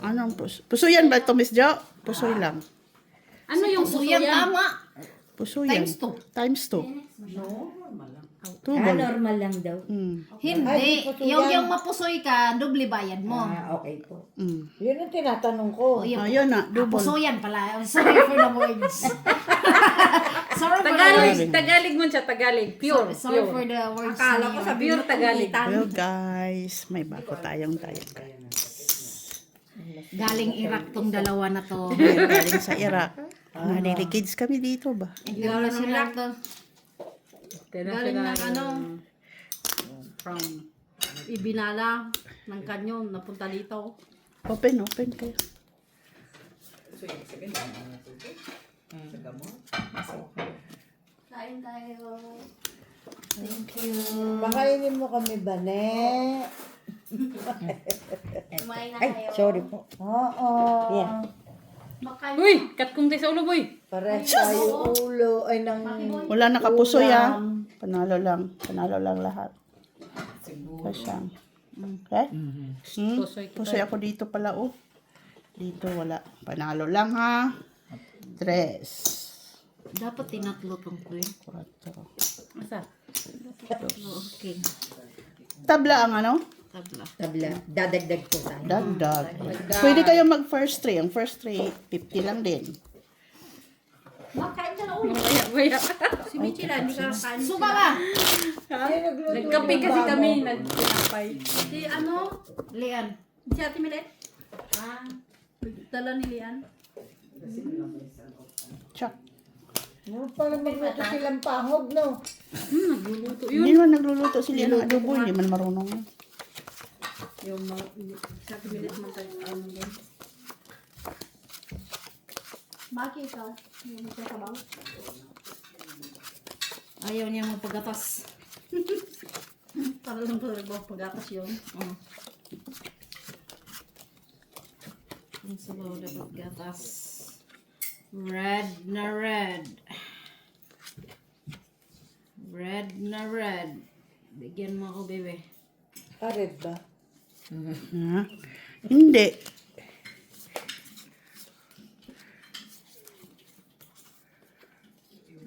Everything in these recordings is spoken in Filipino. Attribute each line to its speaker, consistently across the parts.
Speaker 1: Anong puso? Puso yan ba ito, Miss Jo? Pusoy lang.
Speaker 2: Ano yung
Speaker 3: Suyan, tama.
Speaker 1: Puso yan.
Speaker 3: Times 2.
Speaker 1: Times 2.
Speaker 4: normal lang daw.
Speaker 3: Hindi. Yung mapusoy ka, doble bayad mo.
Speaker 4: Okay po.
Speaker 1: Mm.
Speaker 4: Yun ang tinatanong ko.
Speaker 3: Yun.
Speaker 1: Ayun na, double.
Speaker 3: Pusoyan pala. Sorry for the words. Sorry for the words.
Speaker 2: Tagalog mo siya, Tagalog. Pure.
Speaker 3: Sorry for the words.
Speaker 2: Akala ko sa pure Tagalog.
Speaker 1: Well, guys, may bago tayong diet.
Speaker 3: Galing Iraq tong dalawa na to.
Speaker 1: Ayan, galing sa Iraq. Nalilikids kami dito ba?
Speaker 3: Galing sila to.
Speaker 2: Galing
Speaker 3: ng ano,
Speaker 2: From
Speaker 3: Ibinala ng kanyon, napunta dito.
Speaker 1: Open kayo.
Speaker 3: Kain tayo. Thank you.
Speaker 4: Pakainin mo kami, Bane.
Speaker 3: Kumain na
Speaker 4: Ay,
Speaker 3: kayo.
Speaker 4: sorry po. Oo. Yeah.
Speaker 3: Makain.
Speaker 2: Uy, kat kong tayo sa ulo, boy.
Speaker 4: Pares tayo ulo. Ay, nang...
Speaker 1: Wala nakapusoy ah. Panalo lang lahat. Kasyang. Okay? Pusoy ako dito pala oh. Dito wala. Panalo lang ha. 3.
Speaker 3: Dapat tinatlo tong ko eh.
Speaker 1: 4.
Speaker 2: Asa?
Speaker 3: Okay.
Speaker 1: Tabla ang ano?
Speaker 3: Tabla.
Speaker 4: Tabla. Dadagdag po tayo.
Speaker 1: Dagdag. Pwede kayo mag first 3. Ang first 3, 50 lang din.
Speaker 3: Makain ka na ulo.
Speaker 2: Baya.
Speaker 3: Si Michi lang, hindi ka kain. Suka ka!
Speaker 2: Nagkape kasi kami, nagpinapay.
Speaker 3: Si ano? Lian. Si Ate Milet? Dala ni Lian.
Speaker 1: Tsak.
Speaker 4: No, parang magluto silang pahog, no?
Speaker 2: Nagluluto yun.
Speaker 1: Hindi man nagluluto sila ng adobo. Hindi man marunong.
Speaker 2: Yung sa Ate Milet man tayo.
Speaker 3: Bakit ikaw? Hindi ka sabaw? Ayaw niya magpagatas. Para lang talaga pagatas yun. Ang sabaw na paggatas. Red na red. Red na red. Bigyan mo ako, bebe.
Speaker 4: Red ba?
Speaker 1: Ha? Hindi.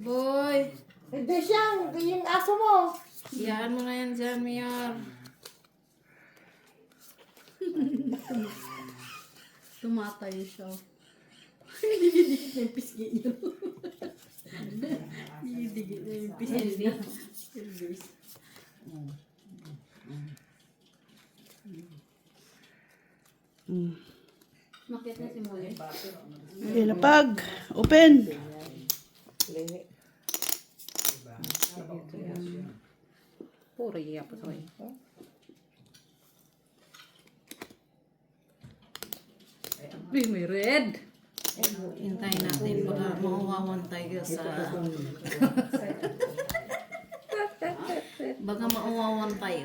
Speaker 3: Boy!
Speaker 4: Hindi siyang, yung aso mo.
Speaker 3: Iyaan mo na yan dyan, Mayor. Tumatay siya. Dididikit na yung pisgi niyo. Dididikit na yung pisgi niyo. Makit na si Moy.
Speaker 1: Ilapag. Open.
Speaker 2: Puro iya po sa Uy, may red.
Speaker 3: Hintayin natin baka mauwawan tayo sa... baka mauwawan tayo.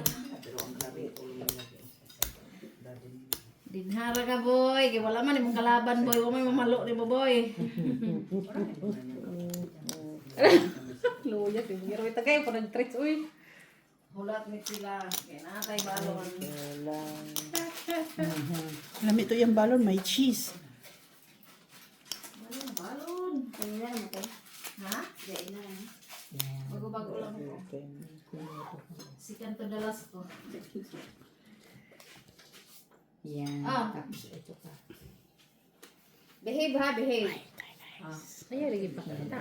Speaker 3: Dinhara ka, boy. Kaya wala man imong kalaban, boy. Huwag may mamalo ni mo, boy.
Speaker 2: Luya, tingiro ito kayo, parang treats, uy.
Speaker 3: Hulat ni sila. Kaya natay balon.
Speaker 1: Alam ito yung balon. May cheese.
Speaker 3: Balon. Kanina naman tayo. Ha? Kaya na. Bago-bago lang ako. Si Kanto Dalas ko.
Speaker 4: Yan.
Speaker 3: Ah.
Speaker 4: Tapos ito pa.
Speaker 3: Behave ha, behave.
Speaker 2: Ay, lagi pa kita.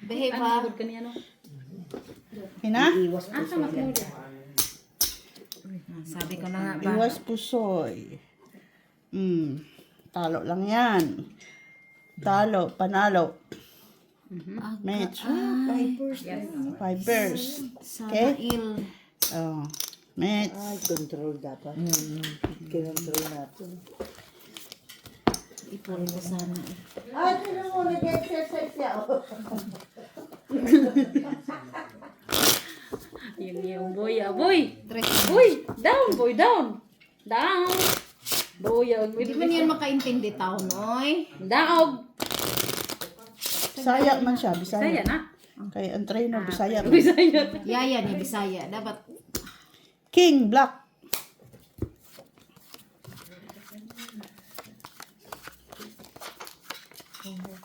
Speaker 3: Behave
Speaker 2: Ano,
Speaker 3: ha.
Speaker 2: good ka niya, no?
Speaker 1: Hina?
Speaker 4: Iwas po
Speaker 2: Asa mas mo dyan?
Speaker 3: Sabi ko na nga ba?
Speaker 1: Iwas pusoy. Talo lang yan. Talo, panalo. Match. Fibers.
Speaker 3: Sana il.
Speaker 1: Oh. Match.
Speaker 4: Ay, control dapat. Kinontrol natin.
Speaker 3: Ipon ko sana.
Speaker 4: Ay, tinan mo, nag-exercise siya.
Speaker 2: Yung boy, boy.
Speaker 3: Tres.
Speaker 2: Uy, down, boy, down. Down. Boy,
Speaker 3: Hindi man yan makaintindi tao, noy.
Speaker 2: Down.
Speaker 1: Bisaya man siya.
Speaker 2: Saya
Speaker 1: Bisaya.
Speaker 2: na.
Speaker 1: Kaya ang trainer, Bisaya.
Speaker 2: Bisaya.
Speaker 3: Yaya niya, Bisaya. Dapat
Speaker 1: King, black.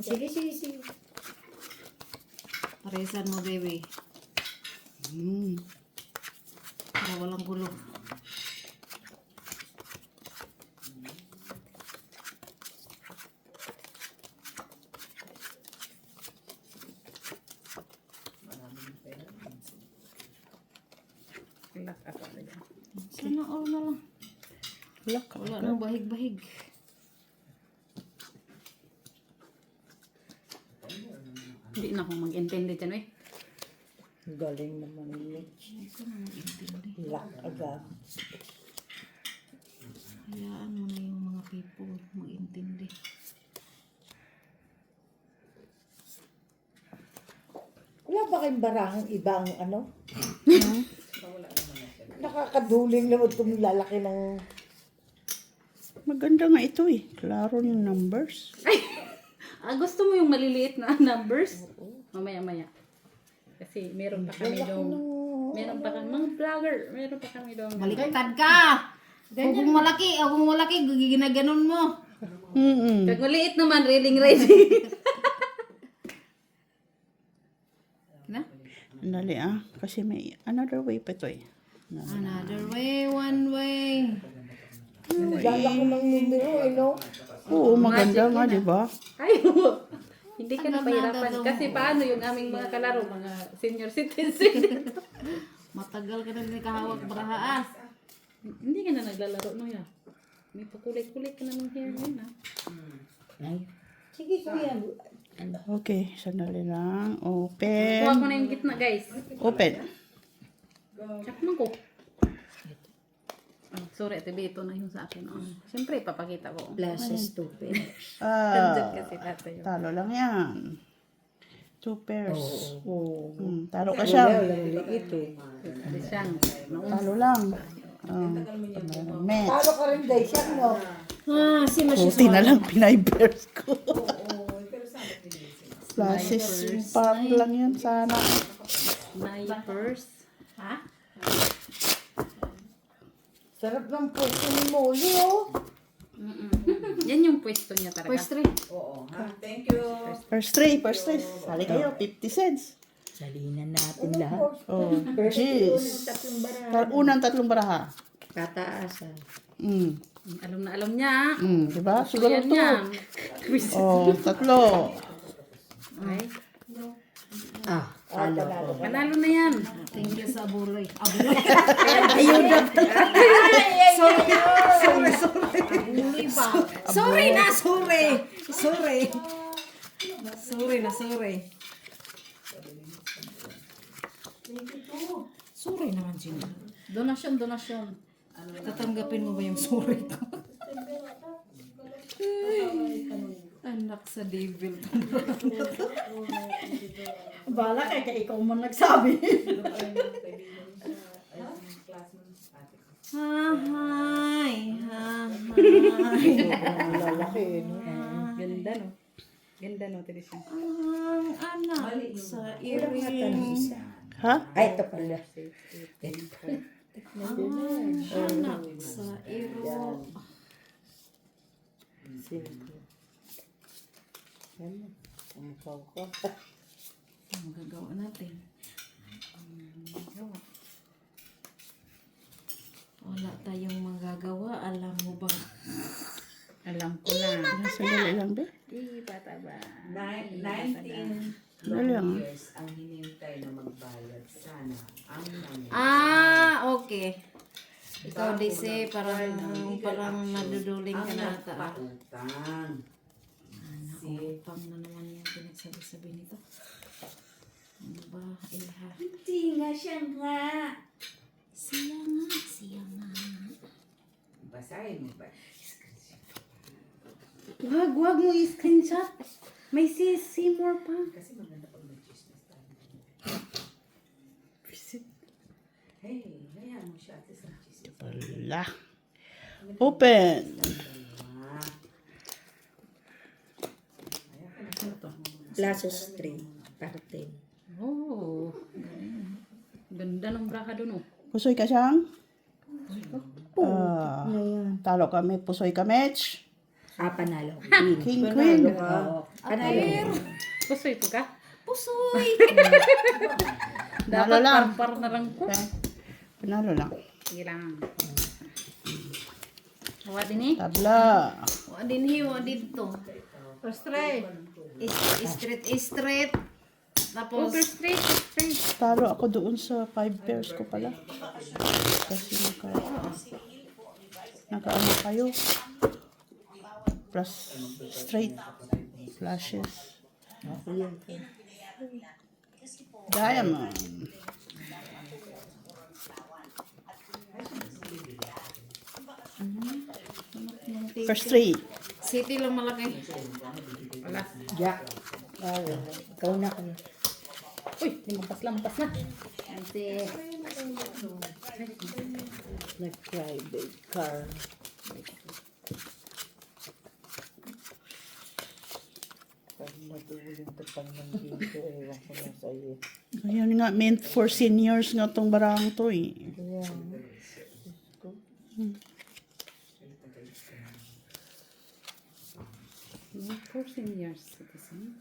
Speaker 3: Sige, sige, sige. Paresan mo, baby. Para walang gulo. Sana all na lang. Wala nang bahig-bahig.
Speaker 2: Hindi na akong mag-intindi dyan eh.
Speaker 4: Galing naman yun. Lock agad.
Speaker 3: Hayaan mo na yung mga people mag-intindi.
Speaker 4: Wala ba kayong barahang ibang ano? Nakakaduling naman itong lalaki ng...
Speaker 1: Maganda nga ito eh. Klaro yung numbers.
Speaker 2: Gusto mo yung maliliit na numbers? Mamaya-maya. Kasi meron pa kami dong... Meron pa kami, mga vlogger, meron pa kami dong...
Speaker 3: Baliktad ka! Kung malaki, ginaganon mo.
Speaker 2: Pag maliit naman, reading. Na?
Speaker 1: Dali ah. Kasi may another way pa ito eh.
Speaker 3: Another way, one way.
Speaker 4: Lalaki ng numero eh, no?
Speaker 1: Oo, maganda nga, di ba?
Speaker 2: Ay, hindi ka na pahirapan. Kasi paano yung aming mga kalaro, mga senior citizen.
Speaker 3: Matagal ka na din kahawak barahaas.
Speaker 2: Hindi ka na naglalaro no ya. May pakulit-kulit ka na ng hair mo na.
Speaker 4: Sige, kuya.
Speaker 1: Okay, sandali lang.
Speaker 2: Kuha
Speaker 1: Open.
Speaker 2: ko na yung gitna guys.
Speaker 1: Open.
Speaker 2: Chakman ko. Oh, sorry, ate, ito na yung sa akin. Oh. Siyempre, papakita ko.
Speaker 3: Glasses, stupid.
Speaker 2: Nandyan
Speaker 1: Ah,
Speaker 2: kasi dati yun.
Speaker 1: talo lang yan. 2 pairs.
Speaker 4: Oo.
Speaker 1: Talo ka siya.
Speaker 4: Liit eh.
Speaker 2: Hindi siyang.
Speaker 1: Talo lang. Met.
Speaker 4: Talo ka rin, day. Siya, no?
Speaker 1: Buti na lang pinay-pairs ko. Flashes park lang yun sana.
Speaker 2: Snipers.
Speaker 4: Sarap ng pwesto ni Molly, oh.
Speaker 2: Yan yung pwesto niya talaga.
Speaker 3: First three.
Speaker 1: First three. Sali kayo, 50 cents.
Speaker 4: Salinan natin lahat.
Speaker 1: Oh, jeez. Unang tatlong baraha.
Speaker 4: Tataasan.
Speaker 2: Alam na alam niya.
Speaker 1: Diba? Siguro
Speaker 2: Yan
Speaker 1: to.
Speaker 2: yan.
Speaker 1: Oh, tatlo.
Speaker 2: Ay,
Speaker 4: Talo ko.
Speaker 2: panalo na yan.
Speaker 3: Thank you sa buloy. Buloy pa. Sorry na, sorry. Sorry naman sila.
Speaker 2: Donasyon.
Speaker 3: Tatanggapin mo ba yung sorry ko? Anak sa devil.
Speaker 2: Bala kay ikaw mo nagsabi.
Speaker 3: Hi.
Speaker 4: Lalaki eh, no?
Speaker 2: Ganda no. Ganda no, Teresya.
Speaker 3: Ang anak sa iring.
Speaker 1: Ha?
Speaker 4: Ay, ito pala.
Speaker 3: Anak sa iro.
Speaker 4: Simple. Ano? Umukaw ko.
Speaker 3: Ang magagawa natin. Wala tayong magagawa. Alam mo ba?
Speaker 2: Alam ko na.
Speaker 1: Sandali lang, be.
Speaker 2: Di bata ba?
Speaker 5: 19
Speaker 1: Sandali lang.
Speaker 5: years ang hinintay na magbayad. Sana ang nangyari.
Speaker 3: Okay. Ikaw, DC, parang naduduling ka na ata.
Speaker 5: Pautang.
Speaker 3: Utang na naman yung pinagsabi-sabi nito. Ano ba, Iha?
Speaker 5: Hindi nga siya nga.
Speaker 3: Siya nga.
Speaker 5: Basahin mo ba?
Speaker 2: Wag mo i-screenshot. May Seymour pa.
Speaker 5: Kasi maganda pag mag-chismis tayo. Hey, hayaan mo siya at isang chismis.
Speaker 1: Wala. Open.
Speaker 4: Classes 3. Para 10.
Speaker 2: Oh. galing. Ganda ng braka doon oh.
Speaker 1: Pusoy ka siyang? Talo kami. Pusoy ka, Mitch.
Speaker 4: Panalo.
Speaker 1: King, Queen.
Speaker 3: Apir.
Speaker 2: Pusoy ko ka?
Speaker 3: Pusoy.
Speaker 2: Dapat
Speaker 1: lang.
Speaker 2: par na lang ko.
Speaker 1: Okay. Panalo lang.
Speaker 2: Sige lang. Hawa din eh.
Speaker 1: Tabla.
Speaker 3: Wa din hiwa dito. Straight. Straight. Tapos
Speaker 2: Over straight, straight.
Speaker 1: Talo ako doon sa 5 pairs ko pala. Kasi nakaano kayo. Plus straight flashes. Diamond. First three.
Speaker 3: city lang malaki.
Speaker 2: Wala.
Speaker 4: Jack. Ikaw na kayo.
Speaker 2: Uy, lampas na.
Speaker 3: Ante.
Speaker 4: Nag-private car. Pag matulog ka pang nandito, ewan ko na sa'yo.
Speaker 1: Ayun nga, meant for seniors nga tong barang to eh.
Speaker 4: Kaya,
Speaker 2: For senior citizen.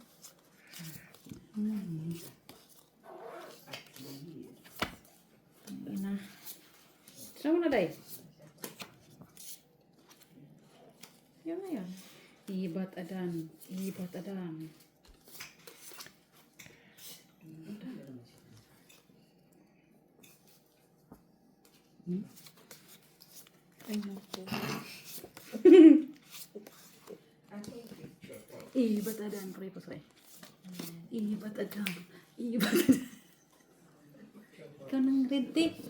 Speaker 3: Ina.
Speaker 2: Saan mo na, day? Yan na yan. Ibat adan. Ibat adan. Ibat adan. Pare po say. Ibat adan. Ibat adan. Ikaw nang red tape.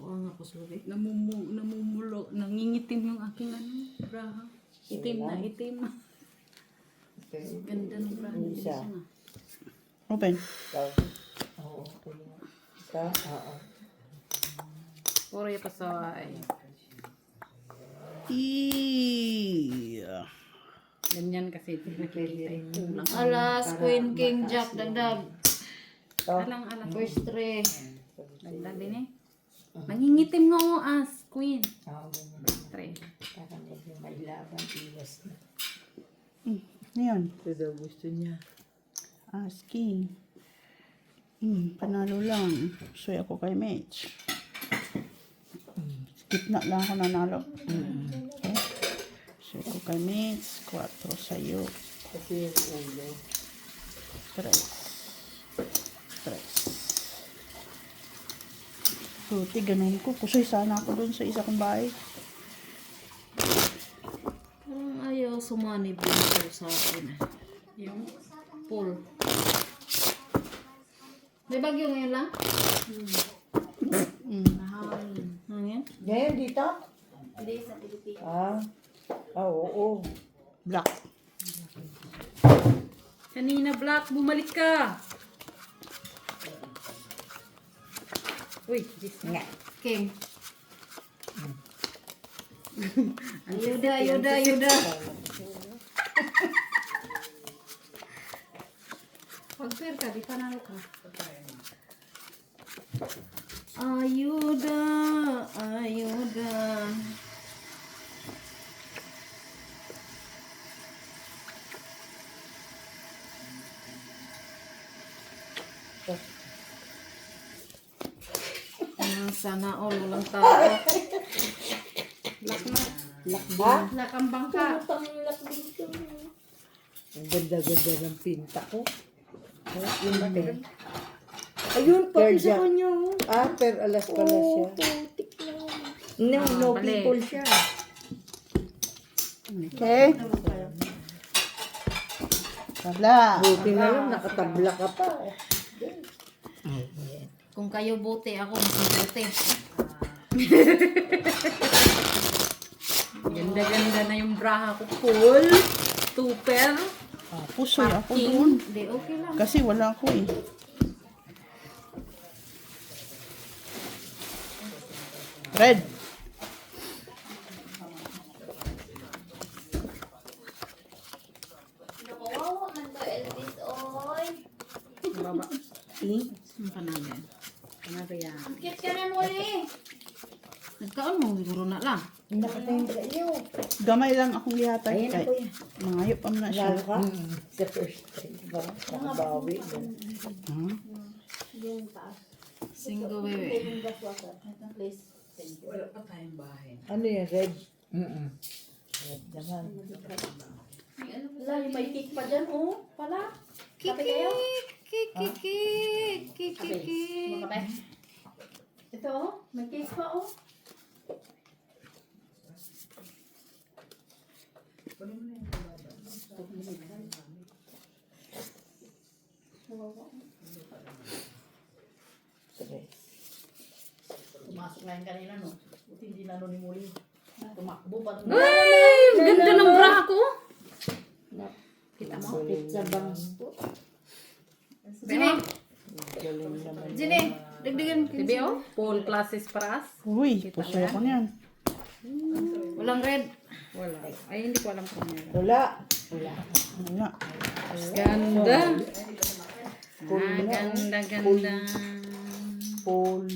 Speaker 3: Oo nga po, sorry.
Speaker 2: Namumulo, nangingitim yung aking braha. Itim na itim. Ganda ng braha.
Speaker 4: Isa.
Speaker 1: Open.
Speaker 4: ikaw. Oo, kaya. Isa, oo.
Speaker 2: Puro yung pasoy. Ganyan kasi nakikita yung kulang.
Speaker 3: Alas, Queen, King, Jack, dagdag.
Speaker 2: Alang.
Speaker 3: First three.
Speaker 2: Dagdag din eh. Nangingitim nga o as, queen.
Speaker 4: Oo, ganyan.
Speaker 2: Three.
Speaker 4: Para medyo may laban, iwas na.
Speaker 1: Ngayon.
Speaker 4: Ito daw gusto niya.
Speaker 1: Asking. Panalo lang. So ako kay Mitch. Skip na lang ako nanalo. Okay. So ako kay Mitch. 4 sa'yo.
Speaker 4: Kasi yung ulo.
Speaker 1: 3. Buti, ganun ko. Kusoy sana ako doon sa isa kong bahay.
Speaker 3: Parang ayaw sumanib yung sa akin.
Speaker 2: Yung
Speaker 3: Pool. May bagyo ngayon lang? Nahangin. Hangin?
Speaker 4: Ngayon dito?
Speaker 3: Hindi, sa Pilipinas.
Speaker 4: Oo.
Speaker 1: Black.
Speaker 2: kanina black, bumalik ka. Uy, this nga.
Speaker 3: King. Ayuda. Pag-fair ka, di panalo ka. Ayuda. Sana all walang tao.
Speaker 2: Black na.
Speaker 4: Ha?
Speaker 2: Lakambang ka.
Speaker 4: Ang ganda-ganda ng pinta ko. Yung pen. Ayun, pati sa kanya. Per alas pala siya. No
Speaker 2: balik.
Speaker 4: people siya.
Speaker 1: Okay. Tabla.
Speaker 4: Buti na lang, nakatabla ka pa.
Speaker 3: Kung kayo bote, ako mas bote.
Speaker 2: Ganda-ganda na yung braha ko. Full. Super.
Speaker 1: Pusoy ako doon.
Speaker 3: Hindi, okay lang.
Speaker 1: Kasi wala ako eh. Red.
Speaker 2: Baba. Ang panalo yan. Panalo yan.
Speaker 3: Kit ka na muli. Nagkaon mo, siguro na lang.
Speaker 4: Nakatingin ka iyo.
Speaker 1: Gamay lang akong lihatag.
Speaker 4: Ayan
Speaker 1: Kay,
Speaker 4: ako yan.
Speaker 1: mangayo pa man na siya.
Speaker 4: Lalo ka? Sa first time ba? Nakabawi.
Speaker 1: Hmm?
Speaker 2: Single bebe.
Speaker 3: Please.
Speaker 5: Wala pa tayong bahay.
Speaker 4: Ano yan? Red? Red naman.
Speaker 3: Wala, may cake pa dyan, oh. Pala. Kape kayo? Kape. Makape. Ito, oh. May cake pa, oh.
Speaker 4: Tres.
Speaker 3: Pumasok na yung kanina, no? Buti hindi na ni Muli. Tumakbo pa.
Speaker 2: Ay, ang ganda ng bra ko.
Speaker 4: Kita mo? Pizza bang.
Speaker 2: Jine,
Speaker 4: Galing naman.
Speaker 2: Jine, dagdagan ko. Tibi, oh. Full classes para us.
Speaker 1: Uy, pusoy ako niyan.
Speaker 2: Walang red. Wala. Ay, hindi ko alam kung meron.
Speaker 4: Wala. Wala.
Speaker 1: Wala.
Speaker 2: Ganda. Ganda.
Speaker 4: Full.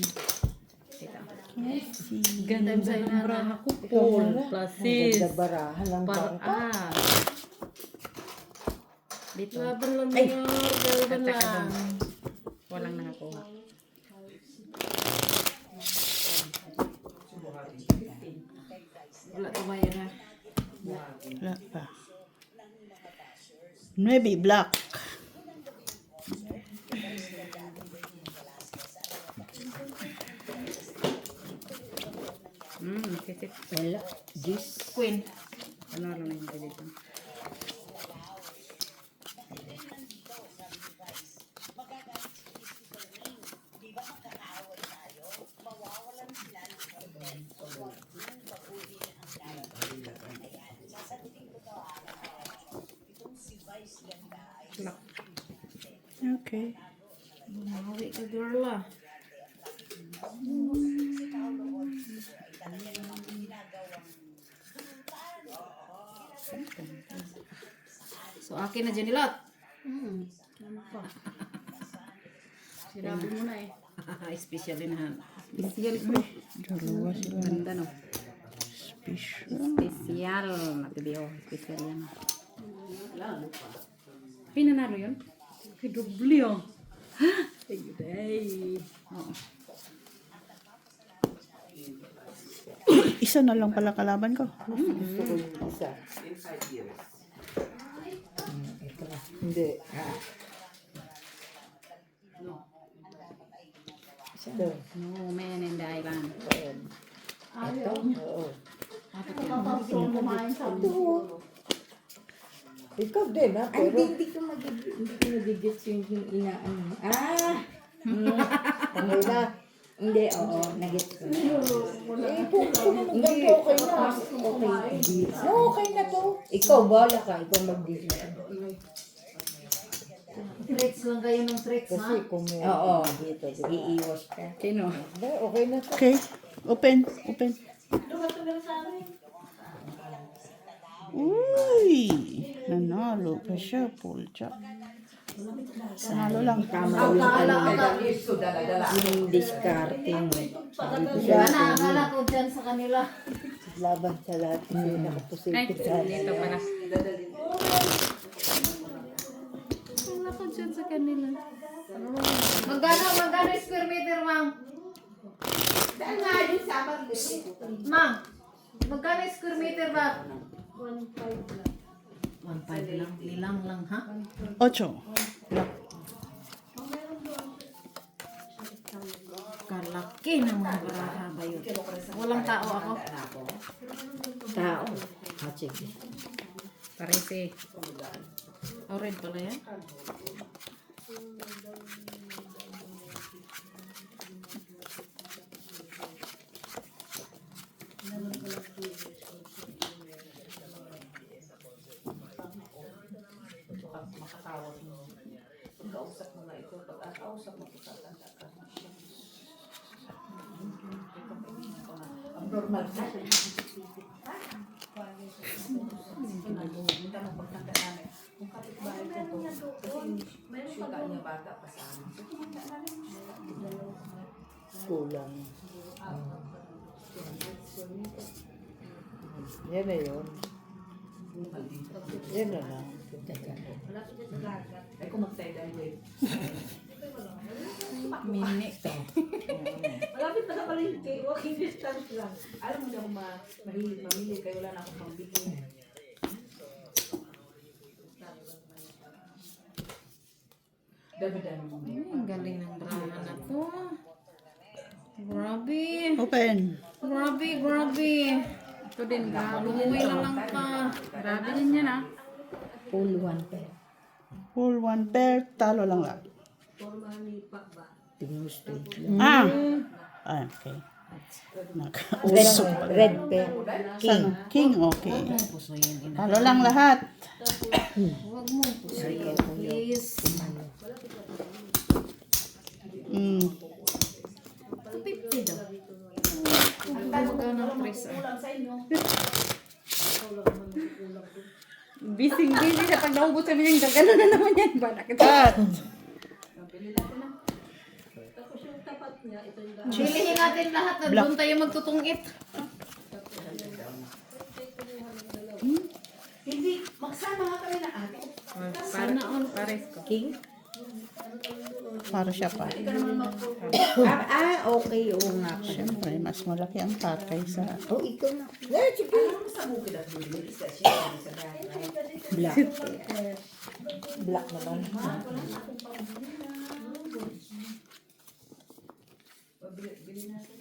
Speaker 2: Ganda ng bra ko. Full classes.
Speaker 4: Ganda barahan lang
Speaker 2: Para
Speaker 4: ba?
Speaker 2: Dito.
Speaker 3: Laban lang niya. Laban
Speaker 2: Teka
Speaker 3: lang.
Speaker 2: doon. Walang nakakuha.
Speaker 3: Wala tumayo na.
Speaker 1: Wala pa. Maybe black.
Speaker 2: Titit.
Speaker 4: Wala. This.
Speaker 3: Queen.
Speaker 2: Ano lang yung dito?
Speaker 1: Okay.
Speaker 3: Mawi ka girl ah. So akin na dyan nilot. Sinabi mo na eh.
Speaker 2: Special din.
Speaker 3: Special ko.
Speaker 1: Dalawa sila.
Speaker 2: Ganda no.
Speaker 1: Special.
Speaker 2: Special. Matibiyo. Special yan. Pinanalo yun? Kay doble oh. Ayun ay. Oo.
Speaker 1: Isa na lang pala kalaban ko.
Speaker 4: Gusto ko yung isa.
Speaker 5: In 5 years.
Speaker 4: Ito. Hindi. Ito.
Speaker 2: No man in the island.
Speaker 4: Ito. Oo.
Speaker 3: Kumain sa
Speaker 4: Ikaw din ha. Pero
Speaker 3: hindi ko magigits yung inaano.
Speaker 4: okay na.
Speaker 3: Hindi, oo. Nagets ko.
Speaker 4: Eh, kung naman ganito, okay na. Okay. Okay na to. Ikaw, bahala ka. Ikaw mag-decision.
Speaker 3: Threats lang kayo ng threats,
Speaker 4: Kasi kung may
Speaker 3: Oo.
Speaker 4: dito, di ba?
Speaker 3: Iiwas ka.
Speaker 2: Sino?
Speaker 4: Okay na to.
Speaker 1: Okay. Open. Open. Uy! Nanalo pa siya. Full chop. Nanalo lang.
Speaker 4: Tama yung ano.
Speaker 5: So, dala-dala.
Speaker 4: Yung discarding.
Speaker 3: Akala ko dyan sa kanila.
Speaker 4: Laban sa lahat. Kasi
Speaker 2: Ay,
Speaker 4: nakapositive sa
Speaker 2: dito pala.
Speaker 3: Akala ko dyan sa kanila. Magkano square meter, ma'am? Ma'am, magkano square meter ba? 1.5 lang. 1.5 lang. Nilang lang, ha?
Speaker 1: 8. Black.
Speaker 3: Kalaki ng mga baraha ba yun? Walang tao ako.
Speaker 4: tao. Sige.
Speaker 2: Parece. Oh, red pala yan.
Speaker 5: Kausap mo na ito. Pag-akausap mo, itatanda ka. Ang normal ka. Punta mo pagkanta namin. Kung kapitbahay ko to, kasi yung syuta niya bata pa sa amin.
Speaker 4: Kulang. Yan na yun. Yan na lang.
Speaker 5: Ay, kung mag-tie-dye wave.
Speaker 2: Mini.
Speaker 5: Malapit na sa palengke, walking distance lang. Alam mo na kung mamili kayo, wala na akong pambili. Dami-dami mo.
Speaker 2: Ang galing ng drama na to. Grabe.
Speaker 1: Open.
Speaker 2: Grabe, grabe. Ito din, grabe. Umuwi na lang ka. Grabe din yan, ah.
Speaker 4: Full one pair.
Speaker 1: Full one pair, talo lang lang.
Speaker 4: Tingnan straight.
Speaker 1: Ah! Ah, okay. Nakausok.
Speaker 4: Red pair.
Speaker 1: King. King, okay. Talo lang lahat.
Speaker 2: Huwag mo po sa'yo, please.
Speaker 1: Mm.
Speaker 2: 50 daw. Magkano ng press, ah. Busy na pag naubos kami yung gagano na naman yan. Bakit?
Speaker 1: Cut.
Speaker 2: Bilihin natin lahat at doon tayo magtutungit.
Speaker 5: Hindi, magsama nga kami na ate.
Speaker 2: Sana all pares ko.
Speaker 4: King?
Speaker 1: Para siya pa.
Speaker 4: Okay. Oo nga.
Speaker 1: Siyempre, mas malaki ang par kaysa...
Speaker 4: Oh, ikaw na. Eh, sige.
Speaker 5: Alam mo sa bukid at buli, isa siya sa dahil.
Speaker 4: Black. Black naman.
Speaker 5: Bili natin.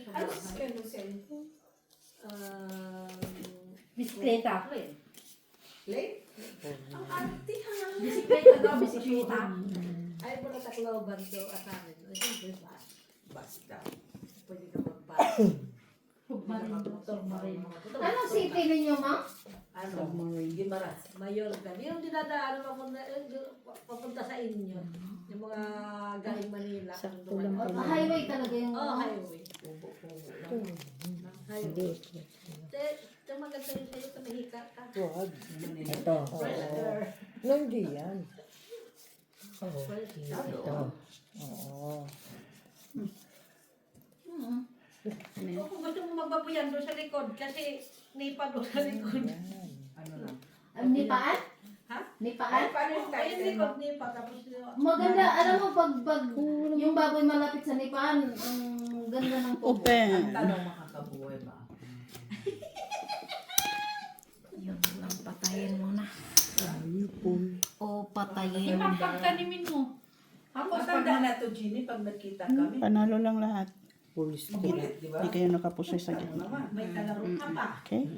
Speaker 5: Ano sa kanya sa'yo?
Speaker 3: Bisikleta.
Speaker 5: Late? Ang arte ha!
Speaker 3: Bisikleta daw, bisikleta. Ay, mo na taklaban daw at amin.
Speaker 5: Basta. Pwede ka mag-basta.
Speaker 3: Motor marin.
Speaker 2: Anong city ninyo, ma?
Speaker 5: Ano? Gimaras.
Speaker 3: Mayor ka. Yung dinadaan papunta sa inyo. Yung mga galing Manila.
Speaker 4: Sakto lang pala.
Speaker 2: Highway talaga yung...
Speaker 3: Oh, highway. Highway.
Speaker 4: Hindi.
Speaker 3: Ito maganda yun sa'yo, tumihika ka.
Speaker 4: Wag. Ito. Oo. No, hindi yan. Oo. Ito. Oo.
Speaker 3: Kung gusto mo magbabuyan doon sa likod, kasi nipa doon sa likod.
Speaker 5: Ano lang?
Speaker 2: Nipaan?
Speaker 3: Ha?
Speaker 2: Nipaan?
Speaker 5: Paano yung
Speaker 3: Ay, yung
Speaker 5: title mo?
Speaker 3: likod nipa, tapos
Speaker 2: Maganda, alam mo, pag yung baboy malapit sa nipaan, ang ganda ng tubo.
Speaker 1: Open.
Speaker 5: Tanong makakabuhay ba?
Speaker 2: Yun lang, patayin mo na.
Speaker 4: Full.
Speaker 2: O, patayin mo. Pagtanimin mo.
Speaker 5: Ako tanda na to, Ginny, pag nagkita kami.
Speaker 1: Panalo lang lahat.
Speaker 4: Full straight.
Speaker 5: Ulit, di ba?
Speaker 1: Hindi kayo nakapusoy sa gitna.
Speaker 3: may kalaro ka pa.
Speaker 1: Okay?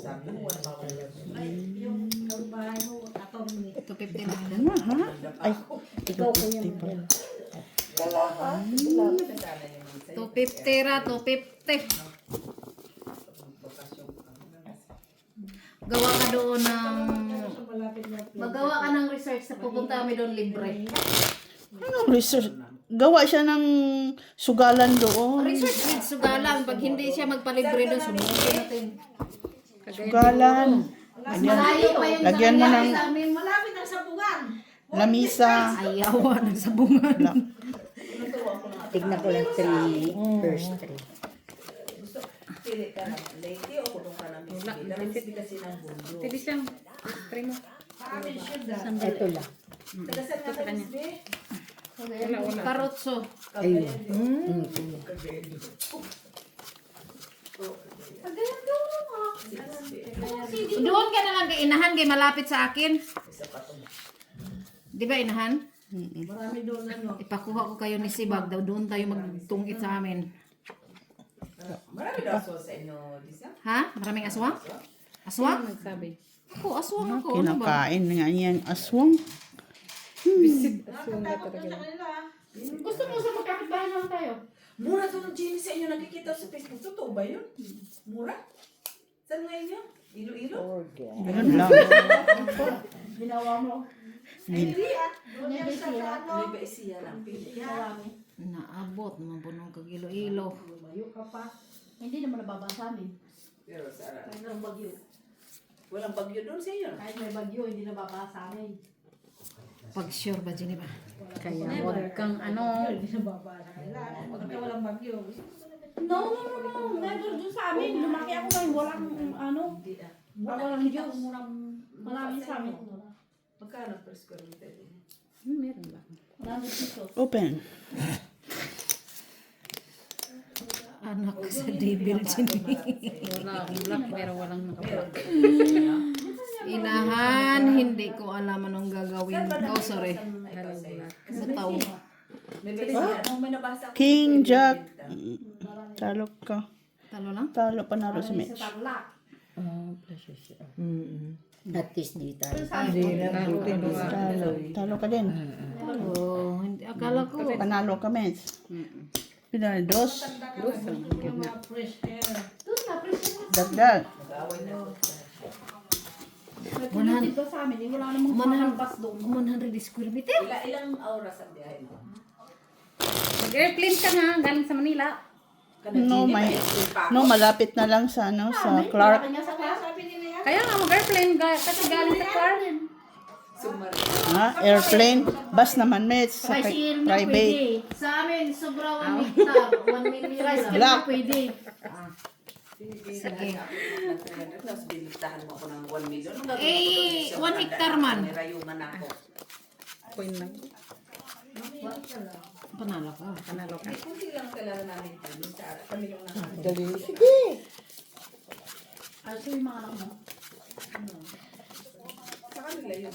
Speaker 5: Sabi mo, wala ba wala.
Speaker 3: Ay, yung bahay mo, atong
Speaker 2: 250 lang.
Speaker 1: Ano ha? Ay,
Speaker 4: Ikaw ko yan.
Speaker 1: 250 pala.
Speaker 2: 250 ra, 250. Gawa ka doon ng... Magawa ka ng research sa pupunta kami doon libre.
Speaker 1: Anong research? Gawa siya ng sugalan doon.
Speaker 2: Research with sugalan. Pag hindi siya magpalibre doon, sumunod natin.
Speaker 1: Sugalan.
Speaker 2: Malayo pa yung
Speaker 1: Lagyan mo
Speaker 2: daan
Speaker 1: ng
Speaker 2: sa amin.
Speaker 3: malapit ang sabungan.
Speaker 1: lamisa.
Speaker 2: Ayaw, nagsabungan.
Speaker 4: Tignan ko lang 3. First 3.
Speaker 5: Pili ka ng lady o kulong ka ng biscuit. Biscuit kasi ng bundo.
Speaker 2: Pwede siyang spray mo.
Speaker 3: Amin siya dyan.
Speaker 4: Ito lang.
Speaker 5: Tagasan nga sa bisbe.
Speaker 2: Karotso.
Speaker 4: Ayun.
Speaker 2: Doon ka na lang kay inahan, kay malapit sa akin.
Speaker 5: Isa pa to.
Speaker 2: Di ba inahan?
Speaker 3: Marami doon ano.
Speaker 2: Ipakuha ko kayo ni Sibag daw. Doon tayo magtungkit sa amin.
Speaker 5: Marami daw so sa inyo, Lisa?
Speaker 2: Ha? Maraming aswang? Aswang?
Speaker 5: Nagsabi.
Speaker 2: Ako, aswang ako. Ano ba?
Speaker 1: Kinakain nga niya ang aswang.
Speaker 3: Nakakatakot yun sa kanila.
Speaker 2: Gusto mo sa magkakitbahay naman tayo?
Speaker 5: Mura to ng Jenny sa inyo nakikita sa Facebook. Totoo ba yun? Mura? Saan nga inyo? Ilo-ilo?
Speaker 1: Ganun lang.
Speaker 3: Ginawa mo. Ay, hindi ah. Doon yan sa ano.
Speaker 5: May ba isiya lang?
Speaker 3: Ginawa mo.
Speaker 2: Naabot naman po nung kagilo-ilo.
Speaker 3: Lumayo ka pa. Hindi naman nababasa amin.
Speaker 5: Pero Sarah,
Speaker 3: Kahit ng bagyo.
Speaker 5: walang bagyo doon sa inyo.
Speaker 3: Kahit may bagyo, hindi nababasa amin. Pag sure ba, Geneva?
Speaker 2: Kaya huwag kang ano.
Speaker 5: Pagka walang bagyo.
Speaker 3: No. Never dun sa amin. Lumaki ako ngayon. Walang ano. Walang Diyos. Maraming sa amin.
Speaker 5: Magkano per square meter?
Speaker 2: Meron ba?
Speaker 3: 100 pesos.
Speaker 1: Open.
Speaker 3: Anak ko sa devil, Geneva.
Speaker 2: Wala akong black pero walang naka-black.
Speaker 3: Inahan, hindi ko alam anong gagawin ko. Sorry. Butaw.
Speaker 5: May nabasa ko.
Speaker 1: King, Jack. Talo ka.
Speaker 3: Talo lang?
Speaker 1: Talo panalo si Mitch.
Speaker 4: At least di tayo.
Speaker 1: Talo ka din.
Speaker 3: Oh, hindi. Akala ko.
Speaker 1: Panalo ka, Mitch. Pinali, dos. Dagdag.
Speaker 3: 100 ba sa amin? Wala namang mahampas doon. 100 square meter?
Speaker 5: Ilang oras ang biyahe mo?
Speaker 2: Mag-airplane ka nga, galing sa Manila.
Speaker 1: No, malapit na lang sa ano, sa Clark.
Speaker 3: Kanya sa class.
Speaker 2: Kaya nga mag-airplane kasi galing sa Clark.
Speaker 1: Ha? Airplane. Bus naman, Mitch. Sa
Speaker 3: Tricycle na
Speaker 1: private.
Speaker 3: pwede. Sa amin, sobra 1 hectare. 1 million. Tricycle na
Speaker 1: Black.
Speaker 3: pwede.
Speaker 5: Sige. Tapos binitahan mo ako ng 1 million.
Speaker 3: Eh, 1 hectare man.
Speaker 5: May rayuman ako.
Speaker 2: Coin lang.
Speaker 3: Panalo ka.
Speaker 2: Panalo ka.
Speaker 5: Kunti lang kailangan namin dito sa kami yung nasa.
Speaker 4: Dali. Sige.
Speaker 3: Ano yung mga anak mo?
Speaker 5: Sa kanila yun.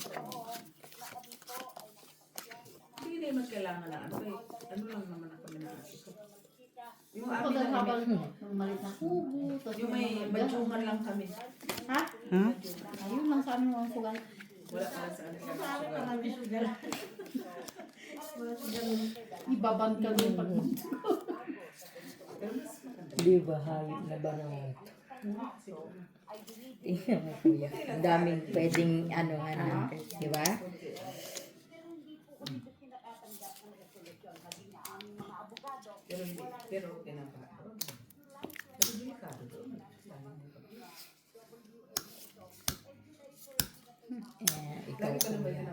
Speaker 5: Hindi naman kailangan na ano eh. Ano lang naman ang kami nakasiko. Yung
Speaker 3: Ako
Speaker 5: amin
Speaker 3: dahil
Speaker 5: na
Speaker 3: habang malit na kubo. tapos
Speaker 5: yung may madyungan lang kami.
Speaker 3: Ha?
Speaker 1: Ha?
Speaker 3: Ayun lang sa amin mga sugal.
Speaker 5: Wala pa sa amin.
Speaker 3: Ibaban ka doon pag
Speaker 4: Di ba hayop na ba naman? Tingnan mo kuya. Ang daming pwedeng ano, di ba?
Speaker 5: Pero kinapa. Pero delikado doon.
Speaker 4: Ikaw
Speaker 5: Lagi ka na ba
Speaker 4: kuya.
Speaker 5: yun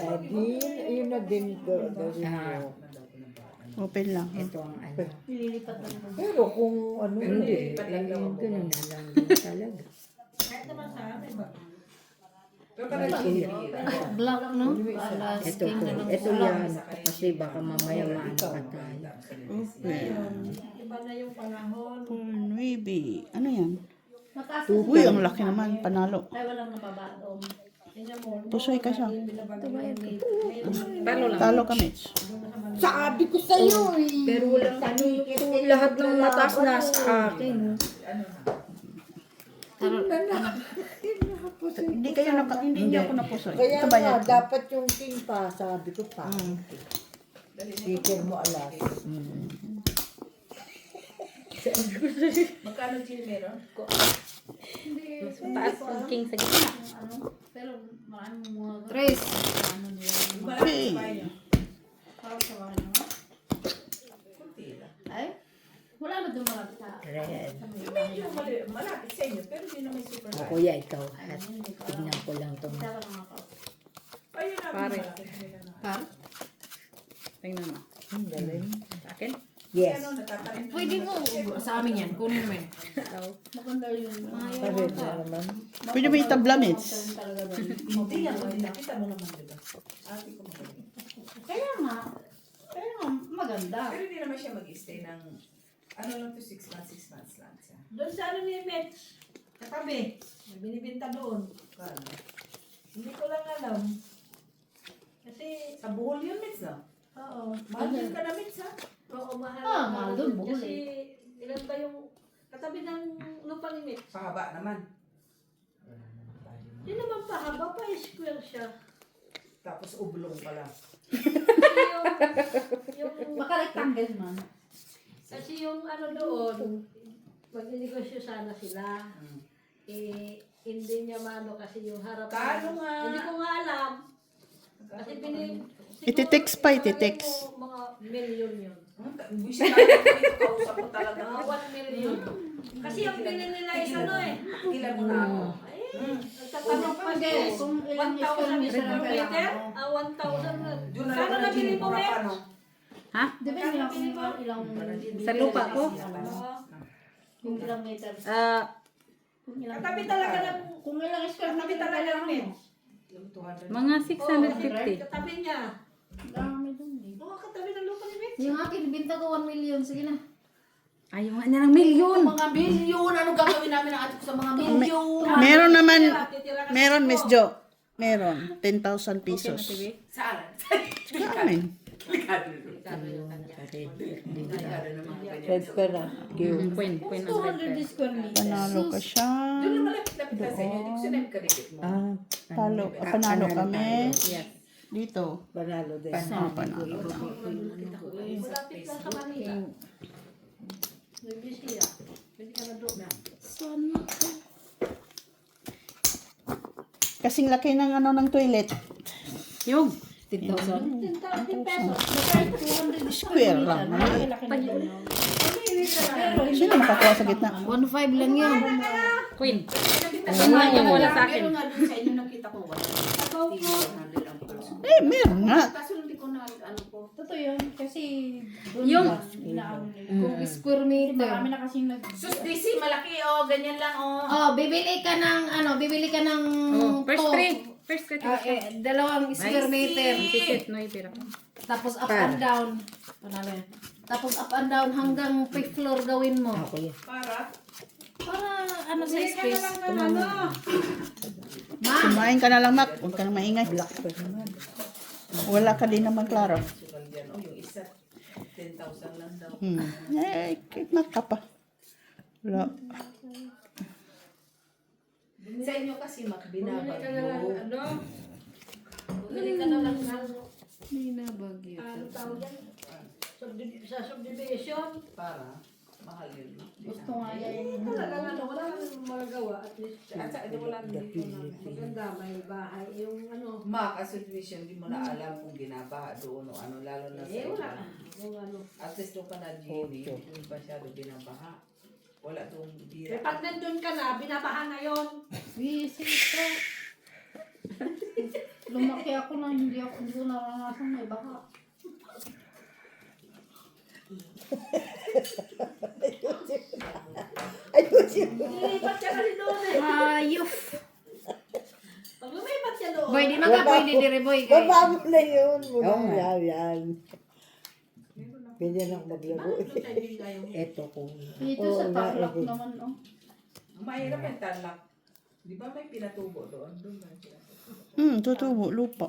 Speaker 5: ang
Speaker 4: Yun na din daw
Speaker 1: Open lang.
Speaker 4: ito ang ano.
Speaker 3: nililipat na doon.
Speaker 4: Pero kung ano, hindi. Ganun na lang din talaga.
Speaker 5: Pero parang hinihira.
Speaker 3: Black, no? Alas,
Speaker 4: Ito
Speaker 3: king
Speaker 4: po.
Speaker 3: na lang.
Speaker 4: Ito yan. Kasi baka mamaya maano ka tayo.
Speaker 1: Open.
Speaker 5: Iba na yung panahon.
Speaker 1: Nueve. Ano yan?
Speaker 3: Mataas.
Speaker 1: Uy, ang laki naman. Panalo.
Speaker 3: Ay, walang nababatom.
Speaker 1: Pusoy ka siya.
Speaker 2: Talo lang.
Speaker 1: Talo ka, Mitch.
Speaker 4: Sabi ko sa'yo eh. Pero walang ano ito. Lahat ng mataas na sa akin.
Speaker 1: Hindi kayo hindi niyo ako napusoy.
Speaker 4: Kaya
Speaker 1: Ito
Speaker 4: nga,
Speaker 1: bayad ko.
Speaker 4: dapat yung king pa. Sabi ko pa. Speaker mo alas.
Speaker 5: Magkano chill meron?
Speaker 2: Taas ang king sa gitna.
Speaker 3: Pero maraming mga... Tres. Ano nila?
Speaker 1: Okay.
Speaker 3: Parang sa mga ano? Ay? Wala na doon malapit sa...
Speaker 4: Red.
Speaker 5: Medyo malapit sa inyo, pero hindi naman super
Speaker 4: O kuya, ikaw. At tignan ko lang itong...
Speaker 3: Dala mga pa.
Speaker 5: Ayun na.
Speaker 2: Pare.
Speaker 3: Par?
Speaker 2: Tingnan mo.
Speaker 4: Galing.
Speaker 2: Sa akin?
Speaker 4: Yes.
Speaker 5: Ano, natatarin.
Speaker 3: Pwede mo. Sa amin yan. Kunin mo yan. Maganda yun.
Speaker 4: Pared na naman.
Speaker 1: Pwede mo itabla, Mitch.
Speaker 5: Hindi yan. Nakita mo naman, diba? Ate ko magaling.
Speaker 3: Kaya nga. Kaya nga, maganda.
Speaker 5: Pero hindi naman siya mag-stay ng, ano lang to, 6 months lang siya.
Speaker 6: Doon sa ano ni Mitch, katabi, may binibinta doon.
Speaker 5: Kala.
Speaker 6: Hindi ko lang alam. Kasi,
Speaker 5: Sa buhol yun, Mitz, no?
Speaker 6: oo,
Speaker 5: Mahal din ka na, Mitz, ha?
Speaker 6: oo, mahal.
Speaker 3: Ah, mahal doon, buhol
Speaker 6: Kasi, ilan ba yung katabi ng lupa ni Mitch?
Speaker 5: Pahaba naman.
Speaker 6: Hindi naman pahaba pa, square siya.
Speaker 5: Tapos ublong pa lang.
Speaker 6: Kasi yung
Speaker 3: Baka rectangle man.
Speaker 6: kasi yung ano doon, magninegosyo sana sila. Eh, hindi niya mano kasi yung harap.
Speaker 5: Kano nga?
Speaker 6: Hindi ko nga alam. Kasi
Speaker 1: Ititext pa, ititext.
Speaker 6: Mga million yun.
Speaker 5: Buwisit na ako dito, kausap mo talaga.
Speaker 6: Mga 1 million. Kasi yung pinin nila is ano eh.
Speaker 5: Ilan mo na ako.
Speaker 6: Eh, Tatanong pa guys, kung ilang square meter ang kailangan mo.
Speaker 5: 1,000 na.
Speaker 7: Doon na
Speaker 5: Sana
Speaker 7: lang
Speaker 5: nabili mo,
Speaker 7: para
Speaker 5: Mel?
Speaker 7: paano?
Speaker 2: Ha?
Speaker 6: Depende lang kung ilang
Speaker 2: Sa lupa ko?
Speaker 6: kung ilang meter. Kung ilang
Speaker 5: Katabi talaga ng...
Speaker 6: kung ilang square
Speaker 5: Katabi
Speaker 6: meter ang
Speaker 5: talaga ng
Speaker 6: kailangan
Speaker 5: Mel.
Speaker 6: mo.
Speaker 2: Mga 650.
Speaker 5: Katabi niya.
Speaker 6: Dami dun eh.
Speaker 5: Oo, katabi ng lupa ni Mel.
Speaker 6: Yung akin, binta ko 1 million. Sige na.
Speaker 2: Ayaw nga niya ng milyon.
Speaker 3: Mga bilyon, ano gagawin namin ng atik ko sa mga bilyon?
Speaker 1: Meron naman,
Speaker 5: Titira ka sa
Speaker 1: meron
Speaker 5: ko.
Speaker 1: Miss Jo. Meron. 10,000 pesos.
Speaker 7: Saan?
Speaker 1: Sa amin.
Speaker 4: Red pera.
Speaker 2: Queen ang
Speaker 6: 200 square meter.
Speaker 1: Panalo ka siya.
Speaker 7: Doon na malapit-lapit na sa inyo. Hindi ko sinabi ka dikit mo.
Speaker 4: Ah,
Speaker 1: Panalo kami.
Speaker 2: Yes.
Speaker 1: Dito.
Speaker 4: panalo din.
Speaker 1: Ah, panalo lang.
Speaker 5: Malapit lang sa Manila.
Speaker 6: May busy ah. Pwede ka na doon.
Speaker 1: Kasing laki ng ano ng toilet.
Speaker 2: Yung.
Speaker 6: 10,000 pesos. Kahit 200
Speaker 1: Square lang.
Speaker 6: Malaki na yun.
Speaker 1: Sino makakuha sa gitna?
Speaker 6: 1.5 lang yun.
Speaker 2: Queen. Ang mga yung wala sa akin.
Speaker 3: Pero nga doon sa inyo nakita ko, wala. 100 ang pulso.
Speaker 1: Eh, meron nga.
Speaker 3: Kaso hindi ko na ano ko.
Speaker 6: Totoo yun. Kasi
Speaker 2: Yung.
Speaker 6: kung square meter. Marami na kasing
Speaker 3: Sus, DC, malaki ganyan lang
Speaker 6: bibili ka ng
Speaker 2: First
Speaker 6: to.
Speaker 2: three. First three.
Speaker 6: Dalawang square meter.
Speaker 2: Ticket, no, pero.
Speaker 6: Tapos up and down. Panalo yan. Tapos up and down hanggang 5th floor gawin mo.
Speaker 4: Ako yan.
Speaker 5: Para?
Speaker 6: Para ano sa space.
Speaker 1: Kumain ka na lang, Mac. Huwag ka na maingay. Wala ka din naman, klaro.
Speaker 7: Yung isa, 10,000 lang daw.
Speaker 1: Eh, Mac ka pa. Wala.
Speaker 7: Sa inyo kasi binabago.
Speaker 6: Bumili ka na lang ng binabagyo.
Speaker 5: Ano tawag yan? Sa subdivision.
Speaker 7: Para, mahal yun.
Speaker 6: Gusto nga yan.
Speaker 5: Talagang wala kang magagawa. At least, at saka wala dito na maganda, may bahay. Yung ano,
Speaker 7: Subdivision, di mo na alam kung ginabaha doon o ano, lalo na sa
Speaker 5: wala.
Speaker 7: iba.
Speaker 5: Yung ano.
Speaker 7: At least doon ka na Gini, hindi masyado binabaha. Wala doon
Speaker 5: Eh,
Speaker 7: bira.
Speaker 5: pag nandun ka na, binabahan na yun.
Speaker 6: Visit ka. Lumaki ako na hindi ko naranasan may baka.
Speaker 5: Lilipat siya kasi doon eh.
Speaker 6: Hayop.
Speaker 5: Pag lumipat siya doon.
Speaker 6: Boy, di mga pwede dire boy.
Speaker 4: Baba mo na yun. Muna yan. Ganyan ako maglaro. Eto ko.
Speaker 6: Dito sa Tarlac naman, oh.
Speaker 7: Mahirap yung talak. Di ba may pinatubo doon? Doon ba yung pinatubo?
Speaker 1: Tutubo, lupa.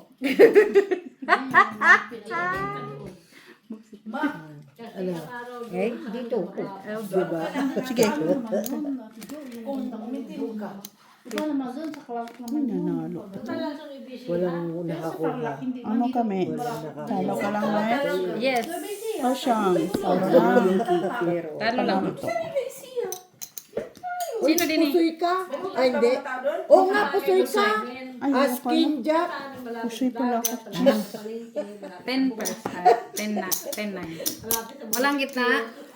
Speaker 7: Ma,
Speaker 6: Kasi ang araw doon.
Speaker 4: Eh, dito ko. Diba?
Speaker 1: Sige.
Speaker 6: Kung
Speaker 7: tumitibo ka.
Speaker 6: Diba naman doon sa Clark naman yun.
Speaker 1: Nanalo.
Speaker 6: Talagang sa ibisi.
Speaker 4: Walang
Speaker 6: Pero sa
Speaker 4: nakakuha.
Speaker 6: Tarlac, hindi.
Speaker 1: Ano kami? Talo ka lang, Mac.
Speaker 2: Yes.
Speaker 1: O siyang. Talo lang.
Speaker 2: Talo lang. Sino din eh?
Speaker 4: Pusoy ka? Ay, hindi.
Speaker 7: tao doon?
Speaker 4: Oo nga, pusoy ka.
Speaker 1: Ay, ano ka
Speaker 4: Asking
Speaker 1: na?
Speaker 4: Jack.
Speaker 1: Pusoy pala ako.
Speaker 2: 10 first. 10 na. 10 na. Walang gitna.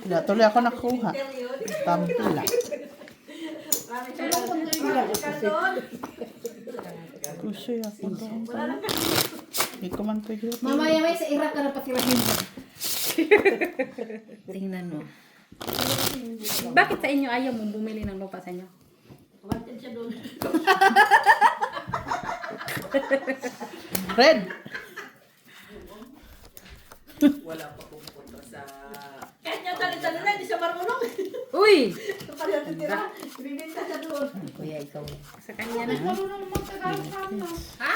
Speaker 1: Wala, tuloy ako nakuha. Tabla. Pusoy ako doon. Hindi ko man pwede.
Speaker 6: Mamaya may sa Iraq ka na patirahin mo. Tingnan mo.
Speaker 2: Bakit sa inyo ayaw mong bumili ng lupa sa inyo?
Speaker 5: Wanted siya doon.
Speaker 1: Red!
Speaker 7: Wala pa pupunta sa...
Speaker 5: Kahit niya tali-tali na, hindi siya marunong.
Speaker 2: Uy!
Speaker 5: Ito pa niya titira. Bibinta siya doon.
Speaker 4: Kuya, ikaw.
Speaker 2: Sa kanya na.
Speaker 6: Ha?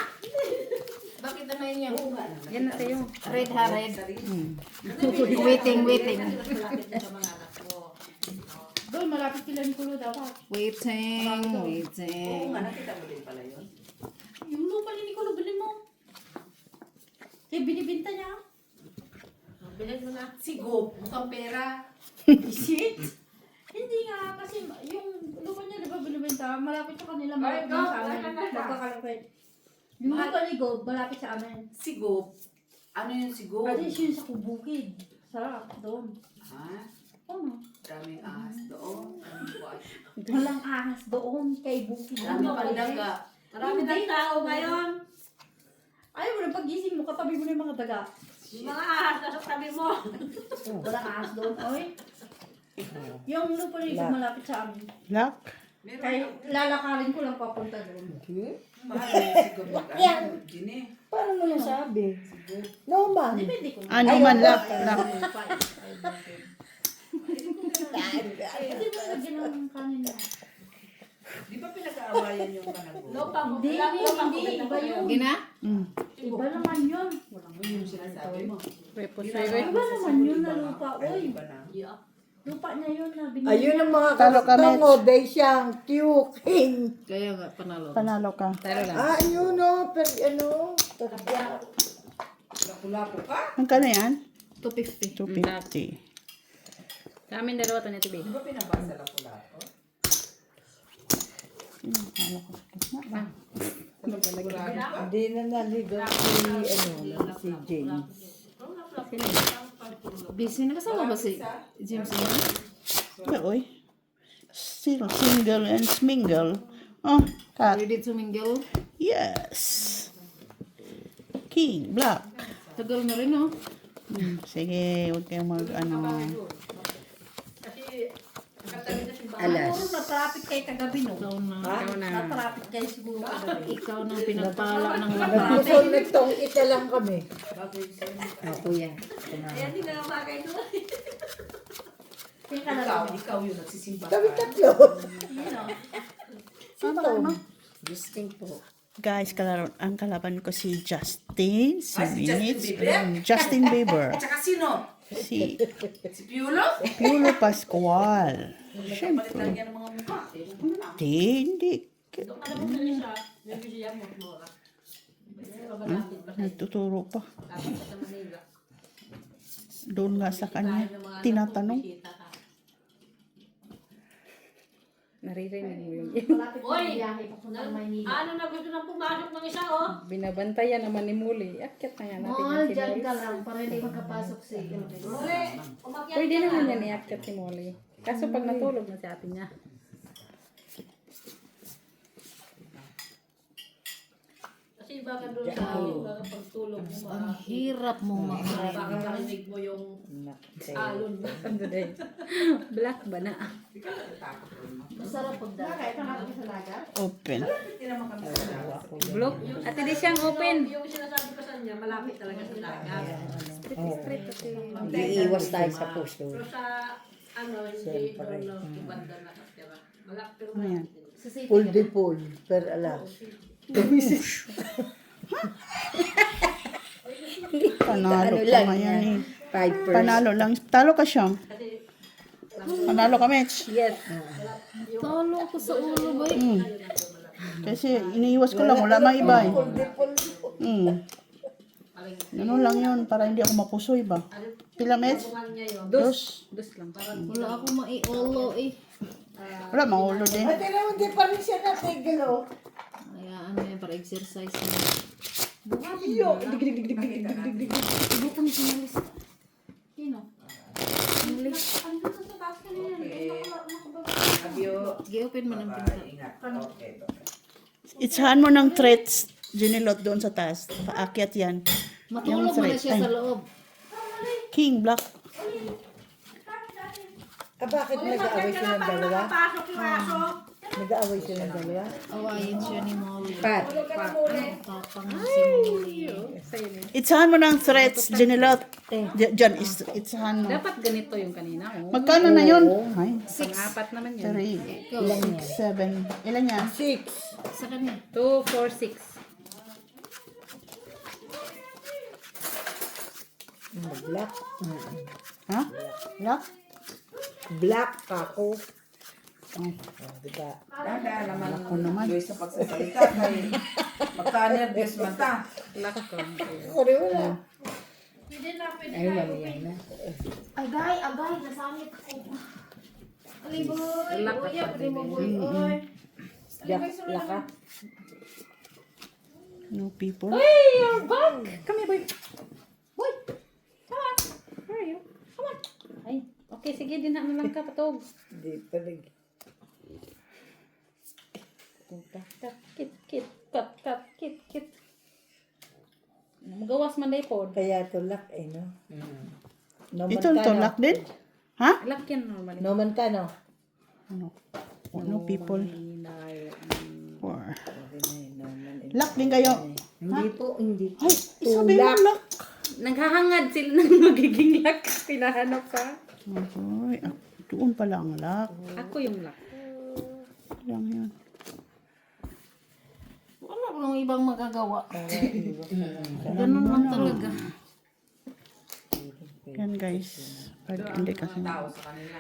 Speaker 6: Bakit naman yun yung
Speaker 2: Yan na sa'yo.
Speaker 6: red ha, red? Waiting.
Speaker 5: Malapit niya sa mga anak ko.
Speaker 6: Doon, malapit sila ni Kulo dapat. Waiting.
Speaker 7: Oo nga, nakita mo din pala yun.
Speaker 6: Yung lupa ni Nicolo, bilhin mo. Eh, binibinta niya.
Speaker 5: Bilhin mo na.
Speaker 3: Sigop, mukhang pera.
Speaker 6: Shit! Hindi nga, kasi yung lupa niya, di ba binibinta? Malapit sa kanila,
Speaker 5: Ay,
Speaker 6: malapit
Speaker 5: go,
Speaker 6: sa amin.
Speaker 5: wala ka na.
Speaker 6: Magkakalapit. Yung lupa ni Gold, malapit sa amin.
Speaker 3: Sigop. Ano yung sigop?
Speaker 6: Ano yun sa Kubukid? Sarap, doon.
Speaker 3: Ha?
Speaker 6: Ano?
Speaker 3: Daming ahas doon. Daming buhay.
Speaker 2: Walang ahas doon kay Bukid.
Speaker 3: Marami pang daga. Marami ng tao ngayon.
Speaker 2: Ayaw mo na pagising mo, katabi mo na yung mga daga.
Speaker 3: Yung mga ahas na sa tabi mo.
Speaker 2: Walang ahas doon, oy. Yung lupa na yung malapit sa amin.
Speaker 1: Black?
Speaker 2: Kaya lalakarin ko lang papunta doon.
Speaker 7: Mahal na siguro mag-ano. Gini.
Speaker 4: Paano mo nasabi? No, man.
Speaker 2: Depende ko.
Speaker 1: Ano man, black.
Speaker 2: Hindi mo lagyan ng kanin na.
Speaker 7: Di ba pinag-aawayan yung kanago?
Speaker 3: Lupa mo.
Speaker 2: Hindi, hindi. Iba yun.
Speaker 6: Gina?
Speaker 2: Iba naman yun.
Speaker 7: Yung sinasabi mo.
Speaker 2: Iba naman yun na lupa, oy.
Speaker 7: Iba na.
Speaker 2: Lupa niya yun na binili.
Speaker 4: Ayun ang mga
Speaker 1: Talo ka,
Speaker 4: kastungo, Daysyang, King.
Speaker 6: Kaya nga, panalo.
Speaker 1: Panalo ka.
Speaker 6: Talo lang.
Speaker 4: Ah, yun o, pero ano,
Speaker 7: Lapu-lapu ka?
Speaker 1: Magkano yan?
Speaker 6: 250.
Speaker 1: 250.
Speaker 6: Sa amin dalawa to na tibi.
Speaker 7: Di ba pinabasa lapu-lapu?
Speaker 1: Panalo ko sa gitna.
Speaker 7: Lapu-lapu ka?
Speaker 4: hindi na naligaw si James.
Speaker 6: Busy na kasama ba si James?
Speaker 1: Yeah, oy. Still single and smingle. Oh, cat.
Speaker 6: Ready to mingle?
Speaker 1: Yes. King, black.
Speaker 6: Tagal na rin, oh.
Speaker 1: Sige, huwag kayong ano.
Speaker 4: Alas.
Speaker 2: Puro na-traffic kayo kagabi, no?
Speaker 6: Ikaw na.
Speaker 2: Na-traffic kayo siguro kagabi.
Speaker 6: Ikaw na pinagpala ng lahat.
Speaker 4: Nagpuson nagtong ita lang kami. Kuya.
Speaker 3: Ayan, hindi na bagay doon.
Speaker 2: Teka na lang.
Speaker 7: Ikaw yung nagsisimba
Speaker 4: Kami
Speaker 7: ka.
Speaker 4: tatlo.
Speaker 2: Yun, o.
Speaker 4: Sino? Gisting po.
Speaker 1: Guys, ang kalaban ko si Justin. Si
Speaker 7: Ah, si
Speaker 1: Minutes.
Speaker 7: Justin Bieber?
Speaker 1: Justin Bieber.
Speaker 7: At saka sino?
Speaker 1: Si
Speaker 7: Si Piolo?
Speaker 1: Piolo Pascual.
Speaker 7: Palit lang yan ng mga mukha.
Speaker 1: Hindi.
Speaker 3: Alam mo na siya. Yung siya mo, Nora. Malapit ba
Speaker 1: Nagtuturo pa.
Speaker 3: Lapit sa Manila.
Speaker 1: Doon nga sa kanya. Tinatanong.
Speaker 6: Naririnig mo yun.
Speaker 2: Malapit na
Speaker 3: Oy!
Speaker 2: biyahe papunta ng Maynila.
Speaker 3: Ano na gusto nang pumasok ng isa, oh?
Speaker 6: Binabantayan naman ni Muli. Akyat na yan natin
Speaker 2: Mall,
Speaker 6: yan si
Speaker 2: dyan
Speaker 6: Muli.
Speaker 2: ka lang para hindi makapasok si
Speaker 3: Uli, umakyat
Speaker 6: Pwede
Speaker 3: ka
Speaker 6: naman
Speaker 3: na.
Speaker 6: yan iakyat si Muli. Kaso pag natulog na si ate niya.
Speaker 3: Kasi baka doon sa baka pagtulog mo,
Speaker 6: Ang hirap mong makain.
Speaker 3: baka marinig mo yung alon.
Speaker 6: Ano din? Black ba na?
Speaker 2: Masarap pagdala. Bakit? Nakakita sa dagat?
Speaker 1: Open.
Speaker 7: Hindi naman kami sa dawa.
Speaker 6: Block? Ate di siyang open.
Speaker 3: Yung sinasabi ko sa niya, malapit talaga sa dagat.
Speaker 6: Street kasi.
Speaker 4: Iiwas tayo sa puso.
Speaker 3: Pero sa ano, hindi doon lang ibanda na katira. Malapit pero
Speaker 1: Ayan.
Speaker 2: Sa city.
Speaker 4: Pool de pool, per alas.
Speaker 1: Panalo
Speaker 4: Ano
Speaker 1: ka
Speaker 4: lang
Speaker 1: ngayon eh.
Speaker 4: 5%.
Speaker 1: Panalo lang. Talo ka siya. Panalo ka, Mitch.
Speaker 6: Yes. Talo ko sa ulo ba?
Speaker 1: Kasi iniiwas ko lang. Wala mang iba eh.
Speaker 4: Pool de pool.
Speaker 1: Ganun lang yun. Para hindi ako mapusoy ba. Pila, Mitch?
Speaker 3: bungan niya yun.
Speaker 1: Dos.
Speaker 6: Dos lang. Wala ako maiolo eh.
Speaker 1: Wala, maulo din.
Speaker 4: Ate naman, di pa rin siya natigil, oh.
Speaker 6: Kaya ano yan, para exercise mo.
Speaker 4: Yo,
Speaker 6: Butang sinalis.
Speaker 2: Sino?
Speaker 7: Abyo.
Speaker 6: Gi-open mo ng pinto.
Speaker 7: Ingat. Okay.
Speaker 1: Itsahan mo ng threads. Ginilot doon sa taas. Paakyat yan.
Speaker 6: Matulog mo na siya sa loob.
Speaker 1: King, black.
Speaker 4: bakit nag-aaway silang dalawa?
Speaker 3: Pasok yung aso.
Speaker 4: Nag-aaway silang dalawa?
Speaker 6: Awayin siya ni Molly.
Speaker 4: Pat.
Speaker 6: Tapang na si Molly.
Speaker 1: Itsahan mo ng threads. Ginilot. Diyan, itsahan mo.
Speaker 6: Dapat ganito yung kanina. Oh.
Speaker 1: Magkano na yun? Ay,
Speaker 6: Pang-apat naman yun.
Speaker 1: 3,
Speaker 6: Ilan
Speaker 1: 6, 7. Ilan yan?
Speaker 4: 6.
Speaker 6: Sa kanya. 2, 4, 6.
Speaker 4: Black.
Speaker 1: Ha? Black?
Speaker 4: Black ako.
Speaker 1: Oh.
Speaker 4: Diba?
Speaker 7: Dada naman
Speaker 1: Ako naman.
Speaker 7: Joy sa pagsasalita. Kay magka-nervous mata.
Speaker 6: Lock ko.
Speaker 4: Ako rin wala. Ay, mamaya na.
Speaker 2: Agay, nasamit ako. Aliboy,
Speaker 6: Lock
Speaker 2: uy,
Speaker 6: ako,
Speaker 2: pwede mo boy,
Speaker 6: baby.
Speaker 2: oy.
Speaker 4: Black ka.
Speaker 1: No people.
Speaker 6: Hey, you're back! Come here, boy. Boy! Come on. Where are you? Come on. Ay, okay, sige, din na lang ka, patog.
Speaker 4: Hindi pa rin.
Speaker 2: Gawas man day pod.
Speaker 4: Kaya tulak eh, no? No man
Speaker 1: Ito
Speaker 4: ka, no?
Speaker 1: tulak din? Ha?
Speaker 2: Lock yan normally.
Speaker 4: No man ka, no?
Speaker 1: Ano? No people.
Speaker 2: Inay.
Speaker 1: Or...
Speaker 4: Sabi na eh, no man.
Speaker 1: Lock din kayo.
Speaker 4: Hindi po, hindi po.
Speaker 1: Ay, sabi mo lock.
Speaker 2: Naghahangad sila ng magiging lock. Pinahanap ka.
Speaker 1: Ay, doon pala ang lock.
Speaker 2: Ako yung lock.
Speaker 1: Lang yun.
Speaker 3: Wala ko nang ibang magagawa.
Speaker 1: Ganun
Speaker 3: Lang talaga.
Speaker 1: Yan guys. Pag hindi kasi...
Speaker 7: Tao sa kanila.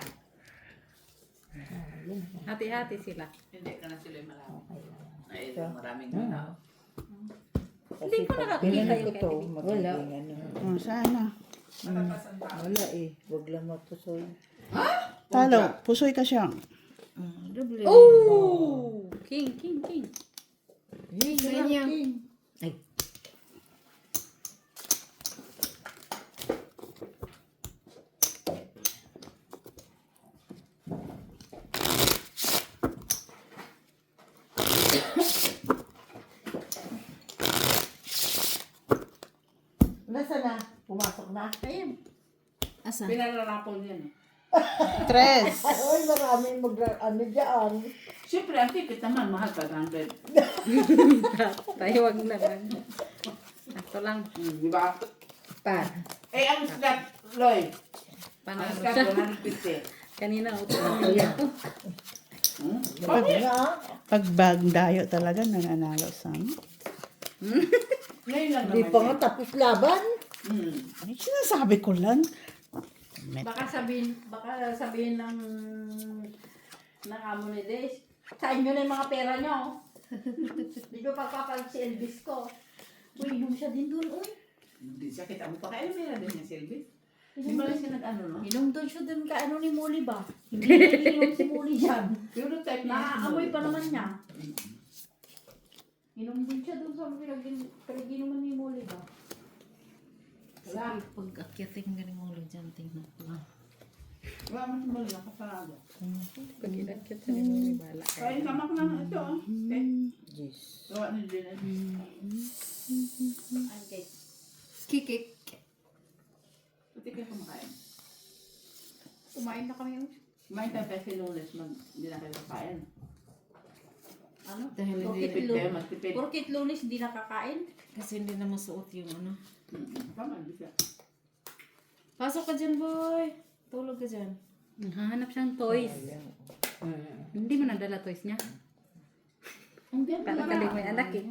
Speaker 2: Hati-hati sila.
Speaker 7: Hindi ka na sila malaman. Ay, maraming tao.
Speaker 2: Hindi ko nakakita
Speaker 4: Pinanay ko
Speaker 2: yung
Speaker 4: to,
Speaker 2: kaibigan.
Speaker 4: magiging ano.
Speaker 1: Oh, sana.
Speaker 4: Wala eh, wag lang mapusoy.
Speaker 1: Talo, pusoy ka siyang.
Speaker 3: Doble.
Speaker 2: Oh! King.
Speaker 3: Ganyan.
Speaker 4: Ay, nasa na? Pumasok na?
Speaker 2: Ayan.
Speaker 3: Asa?
Speaker 7: Pinararapol yan.
Speaker 1: Tres.
Speaker 4: Ay, maraming ano dyan.
Speaker 7: Siyempre, ang ticket naman, mahal 500.
Speaker 2: Tayo wag na lang. Ito lang.
Speaker 7: Di ba?
Speaker 4: Pa.
Speaker 7: Eh, ang Scott, Lloyd. Ang
Speaker 2: Panalo
Speaker 7: Scott,
Speaker 2: siya.
Speaker 7: 150.
Speaker 2: Kanina, uto.
Speaker 1: Pag,
Speaker 4: Na?
Speaker 1: pag bag dayo talaga nananalo Sam.
Speaker 7: Ngayon lang
Speaker 4: Hindi
Speaker 7: naman.
Speaker 4: pa nga tapos laban.
Speaker 1: Ay, sinasabi ko lang.
Speaker 3: Baka sabihin ng amo ni Des, sa inyo na yung mga pera nyo. Hindi ko pagpapalit si Elvis ko. Uy, inom siya din dun, uy.
Speaker 7: Hindi siya, kita mo pa kaya meron din niya, Silvi. Hindi mo lang siya nag-ano, no?
Speaker 3: Inom dun siya dun ka ano ni Muli ba? Hindi inom si Muli dyan.
Speaker 7: Puro type niya.
Speaker 3: Naaamoy pa naman niya. Inom din siya dun sa pinaginuman ni Muli ba?
Speaker 7: Wala.
Speaker 3: Pag-akyating galing mo lang dyan, tingnan ko lang.
Speaker 7: Wala mo sa mga nakasarado.
Speaker 2: Pag inakit sa mo, may bala.
Speaker 7: Kain ka mak na ito, oh. Okay.
Speaker 4: Yes.
Speaker 7: Gawa ni Janet.
Speaker 3: Okay. Kikik.
Speaker 7: Pati kayo kumakain.
Speaker 3: Kumain na kami.
Speaker 7: Kumain tayo kasi lunes, hindi na kayo kakain.
Speaker 3: Ano?
Speaker 6: Dahil hindi,
Speaker 7: Tipid kayo, mas tipid.
Speaker 3: Porkit lunes hindi nakakain?
Speaker 6: kasi hindi na masuot yung ano.
Speaker 7: Tama, di siya.
Speaker 6: Pasok ka dyan, boy. Tulog ka dyan.
Speaker 2: Naghahanap siyang toys. Hindi mo nadala toys niya.
Speaker 3: Hindi,
Speaker 2: Para kaling may anak eh.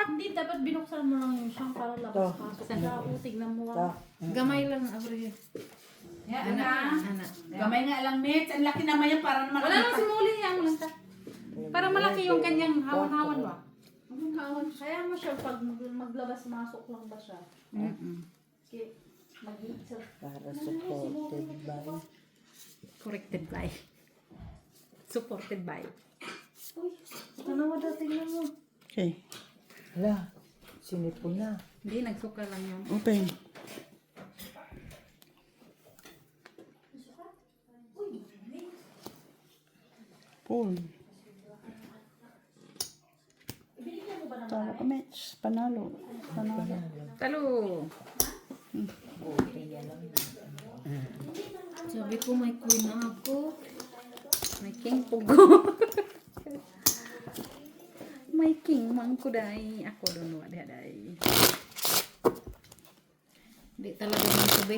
Speaker 3: Hindi, dapat binuksan mo lang yung siyang para labas-pasok. Sa tignan mo.
Speaker 4: Ta.
Speaker 6: Gamay lang, Abre.
Speaker 7: Yan na.
Speaker 6: Anak.
Speaker 7: Gamay nga lang, Mitch. Ang laki naman yan para naman.
Speaker 2: Wala nang simuli niya mo lang ta. Para malaki yung kanyang hawan-hawan ba?
Speaker 3: Kaya mo siya pag maglabas-masok lang ba siya? Okay. Mag-iisa.
Speaker 4: Para supported by.
Speaker 2: Corrected by. Supported by.
Speaker 3: Ano mo daw tignan mo?
Speaker 1: Okay,
Speaker 4: Hala, sinipon na.
Speaker 2: Hindi, nagsuka lang yun.
Speaker 1: open. Pull. Talo ka, Mitch. Panalo. Panalo.
Speaker 2: Talo.
Speaker 6: Sabi ko may queen na ako.
Speaker 2: May king pugo. May king mangkuday. Ako doon wala day.
Speaker 6: Hindi talaga meant to be.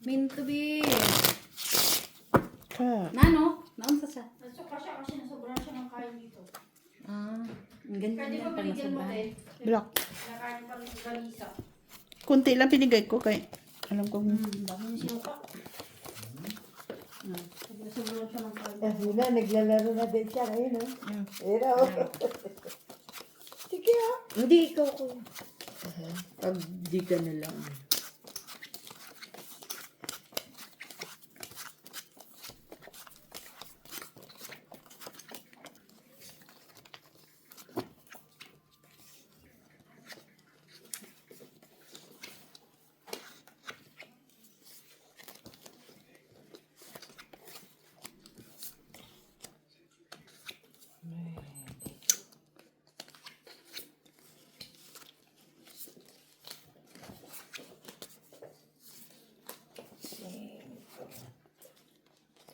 Speaker 6: Meant to be.
Speaker 1: Ka.
Speaker 2: Nano? Naunsa siya?
Speaker 3: Nasuka siya kasi nasobrahan siya ng kain dito.
Speaker 6: Ah,
Speaker 2: Ang ganyan
Speaker 3: Kaya di
Speaker 2: yan
Speaker 3: ba
Speaker 2: pag
Speaker 3: binigyan mo
Speaker 2: nasobrahan.
Speaker 3: eh?
Speaker 1: Black.
Speaker 3: Nakain pa rin sa galisa.
Speaker 1: Kunti lang pinigay ko kay alam ko
Speaker 3: Dami niya sinuka. Nasobrahan siya ng kain.
Speaker 4: Kasi na, naglalaro na din siya ngayon, no? Pero, sige ah.
Speaker 6: hindi ikaw ko. Pag di ka na lang.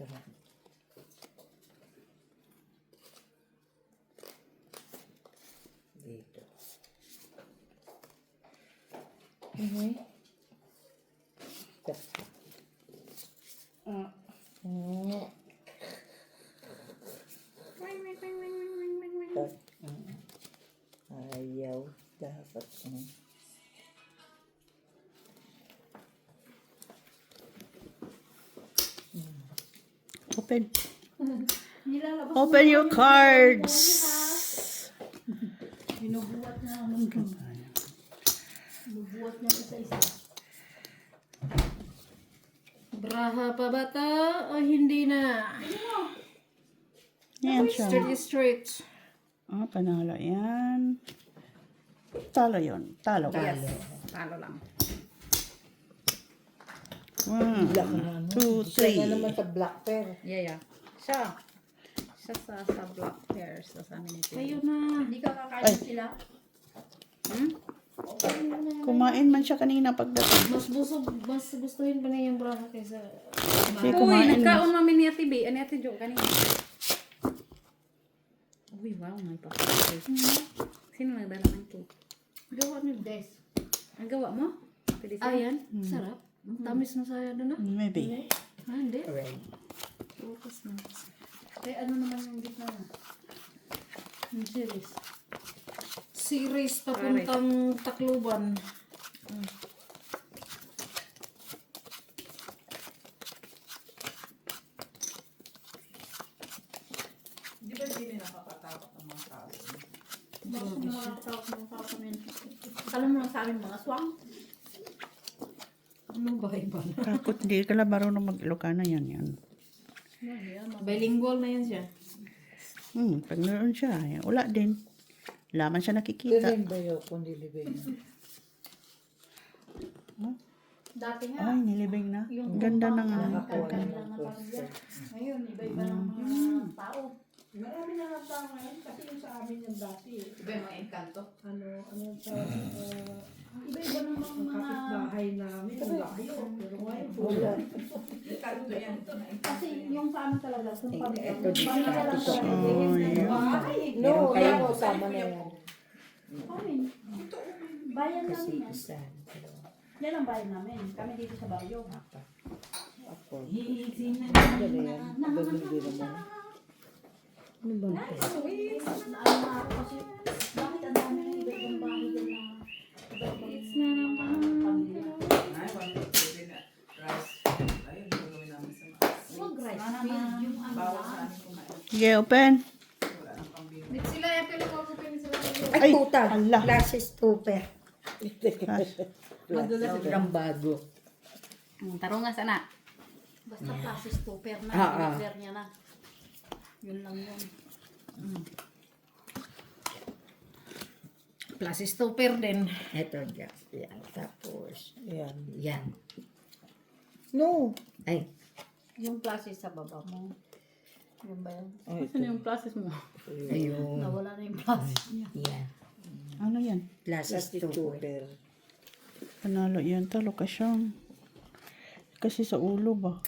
Speaker 4: lahat. Dito. Ayaw. Dapat.
Speaker 1: Open.
Speaker 6: Nilalabas
Speaker 1: Open your cards.
Speaker 6: Binubuhat niya Binubuhat niya isa-isa.
Speaker 3: Braha pa bata o hindi na?
Speaker 1: Yan siya.
Speaker 3: Straight.
Speaker 1: Ah, panalo yan. Talo yun. Talo.
Speaker 2: Yes. Talo lang.
Speaker 1: 1, 2,
Speaker 4: Siya na
Speaker 1: 3.
Speaker 4: naman sa black pair.
Speaker 2: Yeah. Siya. Siya sa black pairs. Sa amin ito.
Speaker 3: Kayo na.
Speaker 6: Hindi ka kakain sila.
Speaker 1: Kumain man siya kanina pagdating.
Speaker 3: Mas gustuhin pa niya yung braha kaysa...
Speaker 1: Kasi
Speaker 2: Uy,
Speaker 1: kumain na.
Speaker 2: nagkaon mami ni Ate B. Ani Ate Jo kanina. Uy, wow. May pa-cake. Sino nagdala ng cake?
Speaker 3: Gawa ni Des.
Speaker 2: Ang gawa mo? Pwede siya.
Speaker 3: Ayan, sarap. Ang tamis na saya doon ah.
Speaker 1: Maybe.
Speaker 3: Ah, hindi.
Speaker 4: Right.
Speaker 3: Focus na.
Speaker 6: Eh, ano naman yung gitna na?
Speaker 3: Yung series. Series papuntang Tacloban.
Speaker 7: Di ba hindi nakakatakot ang mga tao?
Speaker 6: Bakit mo nakakatawag ng tao kami? Alam mo lang sa amin mga swang?
Speaker 3: Ano ba iba na?
Speaker 1: Takot hindi ka lang marunong mag-Ilocano yan.
Speaker 3: Bilingual na yan siya.
Speaker 1: Pag naroon siya, wala din. Laman siya nakikita.
Speaker 4: Galing ba yun kung nilibig na?
Speaker 6: Dati nga.
Speaker 1: Ay, nilibing na. Ang ganda ng
Speaker 4: Nakakuha
Speaker 1: pagka.
Speaker 4: na ng pwesto.
Speaker 6: Ngayon, iba-iba ng mga tao.
Speaker 5: Marami na nga tao ngayon kasi yung sa amin yung dati.
Speaker 7: Iba yung mga engkanto.
Speaker 5: Ano sa
Speaker 6: Iba-iba ng
Speaker 5: ang
Speaker 6: mga...
Speaker 5: kapitbahay namin, ang layo. Pero ngayon,
Speaker 4: Wala.
Speaker 7: Engkanto yan. Ito na engkanto.
Speaker 6: Kasi yung sa amin talaga, kung pamilya.
Speaker 4: Ito dito.
Speaker 6: Pamilya lang
Speaker 4: Ito.
Speaker 6: talaga.
Speaker 4: No, yan o, sama na yan.
Speaker 6: Amin. Bayan
Speaker 4: Kasi
Speaker 6: namin yan.
Speaker 4: isa.
Speaker 6: Yan ang bayan namin. Kami dito sa baryo.
Speaker 4: Ako. Galing yan. Galing din naman. Ano ba?
Speaker 6: Ano nga ako kasi, bakit ang dami ng iba-ibang bahay din na iba-ibang pamilya.
Speaker 7: Ay, wala ko pwede na. Rice. Ayun, gagawin namin sa maas.
Speaker 6: Huwag rice field, yung ano
Speaker 7: Bawal sa
Speaker 6: lang.
Speaker 7: amin kumain.
Speaker 1: Okay, open.
Speaker 7: Wala nang pambili.
Speaker 3: Dito sila yung pinapapapin sila.
Speaker 1: Ay,
Speaker 4: Ay, puta.
Speaker 1: ala.
Speaker 4: Classes super. Sobrang bago.
Speaker 2: Taro nga sana.
Speaker 6: Basta classes to, pero na, declare niya na. Yun lang yun.
Speaker 3: Plus stopper din.
Speaker 4: Ito dyan. Yan. Tapos, yan.
Speaker 5: Yan.
Speaker 4: No. Ay.
Speaker 6: Yung classes sa baba mo. Yun ba yun?
Speaker 4: Oh, ito.
Speaker 2: Ano yung process mo?
Speaker 4: Ayun.
Speaker 6: Nawala na yung classes niya.
Speaker 4: Yan.
Speaker 1: Ano yan?
Speaker 4: Classes super.
Speaker 1: Panalo yan. Talo ka siya. Kasi sa ulo ba?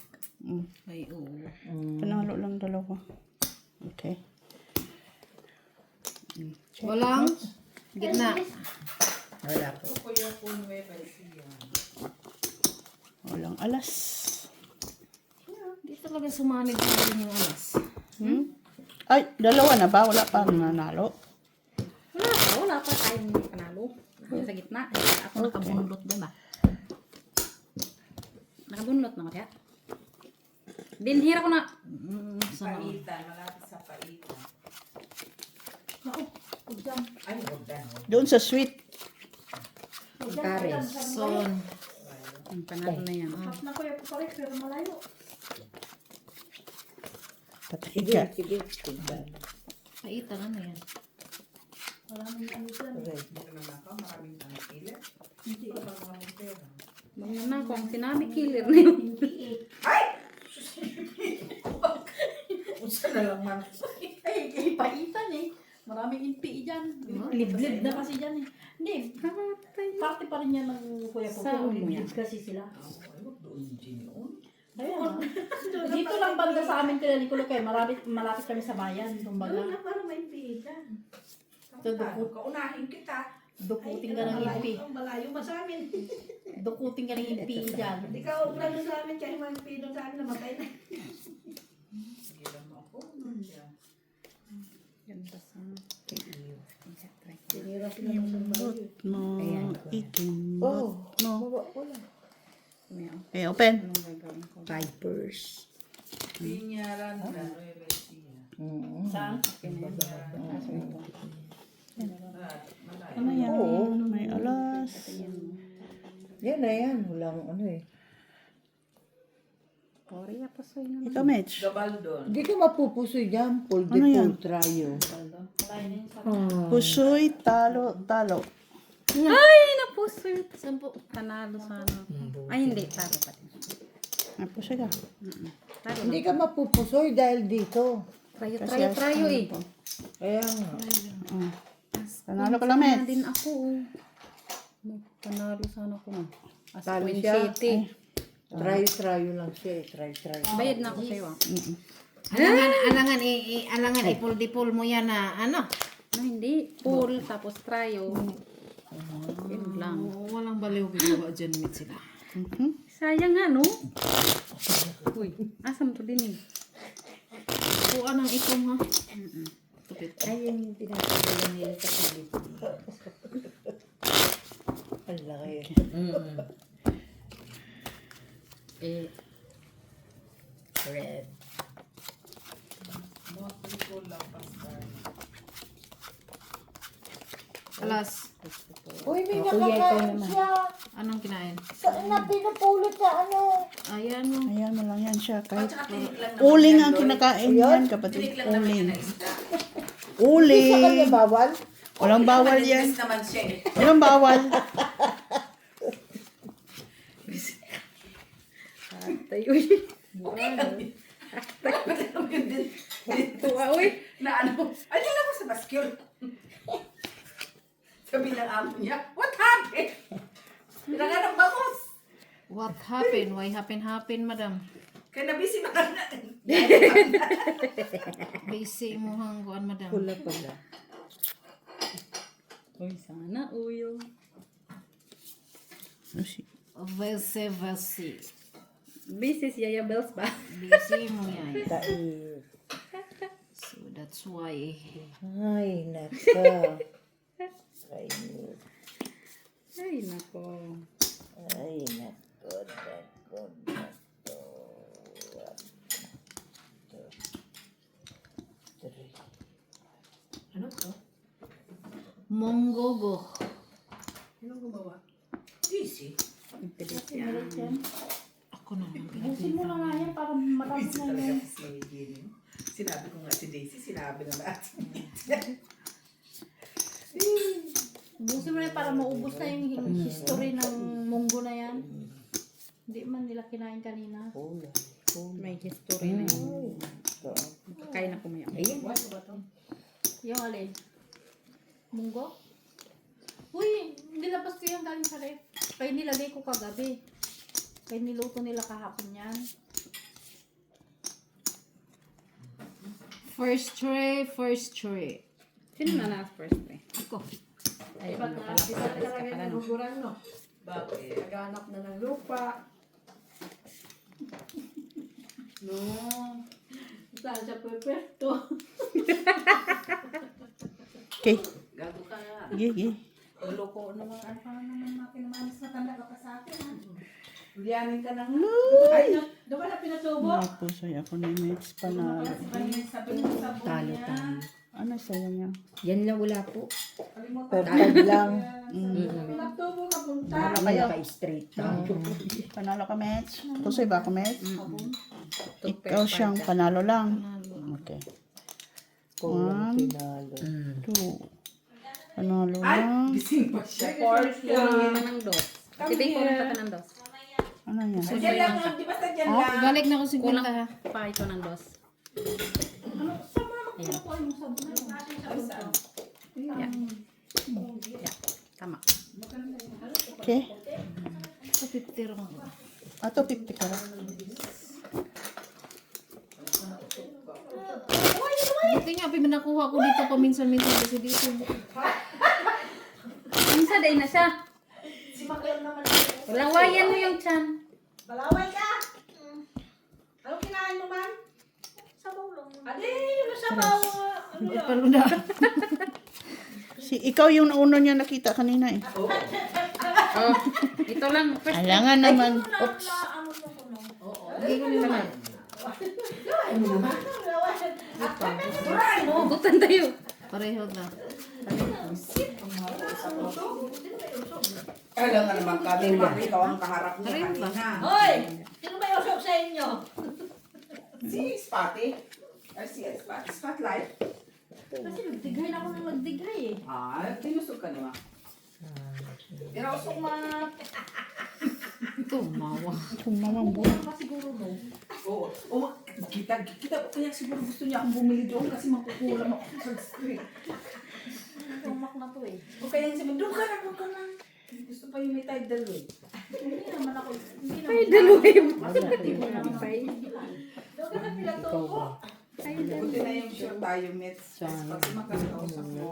Speaker 2: Ay, oo.
Speaker 1: Panalo lang dalawa. Okay.
Speaker 3: Walang gitna.
Speaker 4: Wala po.
Speaker 7: Kuya po Nueva Ecija.
Speaker 1: Walang alas.
Speaker 3: Di talaga sumanid sa akin yung alas.
Speaker 1: Ay, dalawa na ba? Wala pa nanalo.
Speaker 2: Wala pa tayong panalo. Yung sa gitna. Ako nakabunlot ba ba? Nakabunlot na ko siya. Dinhira ko na.
Speaker 7: Paitan, malapit sa paitan. Ay, huwag na.
Speaker 1: Doon sa sweet.
Speaker 4: Pares.
Speaker 3: Son.
Speaker 2: Ang panalo na yan.
Speaker 6: Half na ko yung pares, pero malayo.
Speaker 1: Patay
Speaker 4: Sige,
Speaker 1: ka.
Speaker 4: sige. Tignan.
Speaker 3: Paitan ano yan?
Speaker 6: Wala nang ano dyan.
Speaker 4: Right.
Speaker 7: Hindi naman ako, maraming pangkilit. Hindi ko ba maraming pera?
Speaker 2: Mga na kung sinabi killer na yun.
Speaker 7: Unsa na lang man.
Speaker 6: Ay, paitan eh. Maraming NPE dyan. Liblib na kasi dyan eh. Hindi, parte pa rin yan ng Kuya Popo.
Speaker 2: Sa ulo
Speaker 6: Liblib
Speaker 2: yan.
Speaker 6: kasi sila.
Speaker 7: Ay, huwag doon din yun.
Speaker 2: Dito lang banda sa amin kila Nicolo kaya malapit kami sa bayan. Kumbaga,
Speaker 6: Doon na para may pitan.
Speaker 7: Kaunahin kita.
Speaker 2: dukuting ka ng impi.
Speaker 6: Ang malayo pa sa amin.
Speaker 2: Dukuting ka ng impi dyan.
Speaker 6: Ikaw, plano sa amin, kahit mga pido sa amin, namatay na.
Speaker 7: Sige lang ako.
Speaker 2: Ganda sa...
Speaker 6: Sinira sila ng
Speaker 1: Ikimbot mo, ikimbot
Speaker 4: Oh,
Speaker 1: mo.
Speaker 4: bawa ko lang.
Speaker 1: Okay, open.
Speaker 2: Anong gagawin ko?
Speaker 4: Vipers.
Speaker 7: Pinyaran na. Revesia.
Speaker 2: Saan?
Speaker 1: Ano yan?
Speaker 4: Oo.
Speaker 1: May alas.
Speaker 4: Yan na yan. Walang ano eh.
Speaker 2: Korea pa sa'yo naman.
Speaker 1: Ikaw, Mitch.
Speaker 7: Gabaldon.
Speaker 4: Hindi ka mapupusoy dyan. Paul de
Speaker 1: Ano yan?
Speaker 4: Paul Trayo.
Speaker 1: Pusoy, talo, talo.
Speaker 2: Ay, napuso yun. Sampo. Panalo sana. Ay, hindi. Talo pa din.
Speaker 1: Ah, pusoy ka.
Speaker 2: Talo
Speaker 4: Hindi ka mapupusoy dahil dito.
Speaker 2: Trayo eh.
Speaker 4: Kaya nga.
Speaker 1: Panalo ka lang, Mitch.
Speaker 2: din ako. Panalo sana ko na. As
Speaker 4: Talo
Speaker 2: Queen
Speaker 4: siya.
Speaker 2: City.
Speaker 4: Trayo lang siya eh. Trayo.
Speaker 2: Bayad na ako sa'yo ah.
Speaker 3: Alangan ipul-dipul mo yan na ano?
Speaker 2: No, hindi. Pool, tapos trayo. Yun lang.
Speaker 3: Walang baliw gagawa dyan, mit sila.
Speaker 2: Sayang nga, no? Uy, asam to din eh.
Speaker 3: Kuha ng ipong ha.
Speaker 4: Ayun yung pinapagawa nila sa Pilipinas. Ang laki.
Speaker 3: Red. Alas,
Speaker 4: Uy, may nakakain siya.
Speaker 3: anong kinain?
Speaker 4: Saan na pinupulot sa ano?
Speaker 3: Ayan o.
Speaker 1: Ayan mo lang yan siya. Kahit
Speaker 7: Tsaka tinik lang naman
Speaker 1: uling
Speaker 7: yan,
Speaker 1: ang
Speaker 7: Loy.
Speaker 1: kinakain yan, kapatid.
Speaker 7: Tinik lang naman yan
Speaker 1: Uling.
Speaker 7: na isda.
Speaker 4: Sa kanya
Speaker 1: Uling.
Speaker 4: bawal?
Speaker 1: Walang bawal
Speaker 7: Malinis
Speaker 1: yan.
Speaker 7: naman siya eh.
Speaker 1: Walang bawal.
Speaker 2: Tayo uy.
Speaker 7: Tuwa, uy. Na ano, alin ako sa basket. Sabi ng amo niya, what happened? Pinangan ng bangus.
Speaker 3: What happened? Why happen, madam?
Speaker 7: Kaya nabisi ba na?
Speaker 3: Busy mo hangguan, madam.
Speaker 4: Pula pala.
Speaker 2: Uy, sana uyo.
Speaker 3: Vese.
Speaker 2: Busy si Yaya Bells ba?
Speaker 3: Busy mo yan.
Speaker 4: Dahil.
Speaker 3: So that's why.
Speaker 4: Ay, naka. Ay,
Speaker 2: Ay, nako.
Speaker 4: ay, nako.
Speaker 7: Ano to?
Speaker 3: Monggogo.
Speaker 7: Ano gumawa? Easy.
Speaker 3: Ako naman.
Speaker 2: Busin mo na nga yan para matapos
Speaker 7: Easy
Speaker 2: na
Speaker 7: talaga
Speaker 2: yun.
Speaker 7: si Jenny. Sinabi ko nga si Daisy, sinabi na lahat.
Speaker 2: Busin mo na yan para maubos na yung history ng munggo na yan. Hindi man nila kinain kanina. May history na yun. Kakain ako maya.
Speaker 4: Ayan.
Speaker 2: Yung alin? Munggo? Uy, nilabas ko yan galing sa ref. Kaya nilagay ko kagabi. Kaya niluto nila kahapon yan.
Speaker 3: First tray.
Speaker 2: Sino na na first eh?
Speaker 3: Ako.
Speaker 2: Ay,
Speaker 6: Pag
Speaker 2: ano pala,
Speaker 6: nakapisa
Speaker 2: papalis ka
Speaker 6: talaga
Speaker 2: pala,
Speaker 6: ng
Speaker 2: no?
Speaker 6: guguran, no?
Speaker 7: Bakit?
Speaker 6: Naghanap na ng lupa.
Speaker 7: No.
Speaker 6: Saan siya pwesto?
Speaker 1: Okay.
Speaker 7: Gago ka nga.
Speaker 1: Sige.
Speaker 7: Loko naman.
Speaker 6: Ano pa naman mga pinamanis na tanda ka pa sa akin, ha?
Speaker 7: Ulianin ka na nga.
Speaker 6: Ay, doon ka na pinatubo.
Speaker 1: Napusoy ako ni Mitch. Panalo.
Speaker 6: Sabi mo sa buhay
Speaker 4: Talo
Speaker 6: niya.
Speaker 4: tayo.
Speaker 1: Ano sa'yo niya?
Speaker 4: Yan lang wala po.
Speaker 6: Kalimutan.
Speaker 4: Pertag lang.
Speaker 6: Pinatubo ka punta.
Speaker 4: Para kayo ka-straight tayo.
Speaker 1: Panalo ka, Mitch? Pusoy ba ako, Mitch? Ikaw siyang panalo lang. Okay.
Speaker 4: Kung pinalo.
Speaker 1: 2. Panalo
Speaker 7: Ay,
Speaker 1: lang.
Speaker 7: gising pa siya.
Speaker 2: Kunin na ng dos. Sibig ko rin pata ng dos.
Speaker 1: Ano yan?
Speaker 7: Diyan lang, di basta dyan lang.
Speaker 3: Balik na ko 50
Speaker 2: Kulang
Speaker 3: ha.
Speaker 2: pa ito ng dos. Ayan. Yeah. Tama.
Speaker 1: Okay.
Speaker 3: Sa 50 rin.
Speaker 1: Ato 50 ka lang.
Speaker 2: Ito nga, pinakuha ko dito paminsan-minsan kasi dito. Minsan day na siya.
Speaker 5: Si Maklon naman.
Speaker 2: Lawayan mo yung chan.
Speaker 5: Malaway ka! Anong kinain mo, man?
Speaker 3: Sabaw lang.
Speaker 5: Adi, yung sabaw. Ano yun?
Speaker 2: Paluda.
Speaker 1: Ikaw yung nauna niya nakita kanina eh.
Speaker 2: Oh, ito lang. First,
Speaker 1: Alangan naman.
Speaker 5: Oops.
Speaker 2: lagay ko nila lang.
Speaker 5: Turay mo!
Speaker 2: Butan tayo. Pareho na.
Speaker 7: Kailangan naman kami, bakit ikaw ang kaharap niya
Speaker 2: Pareho ba?
Speaker 7: kanina.
Speaker 5: Hoy! Sino may usok sa inyo?
Speaker 7: Si Spotty. Ay, si Spotlight.
Speaker 3: Kasi nagdigay na ako ng nagdigay eh.
Speaker 7: Ah, tinusok ka naman. Tinausok ma.
Speaker 2: Tumawa.
Speaker 1: Kumamang buhay.
Speaker 3: Ano pa siguro no?
Speaker 7: Oo. Oh, kita. Kaya siguro gusto niya akong bumili doon kasi makukulam ako sa street.
Speaker 3: Tumak na to eh.
Speaker 7: O kaya sabi, doon ka na. Gusto pa yung may tidal eh.
Speaker 3: Hindi naman ako. Hindi naman.
Speaker 2: Ay, dalawa yung
Speaker 5: Doon ka na pinatuko.
Speaker 7: Buti na yung sure tayo, Mets. Pag makakausap mo.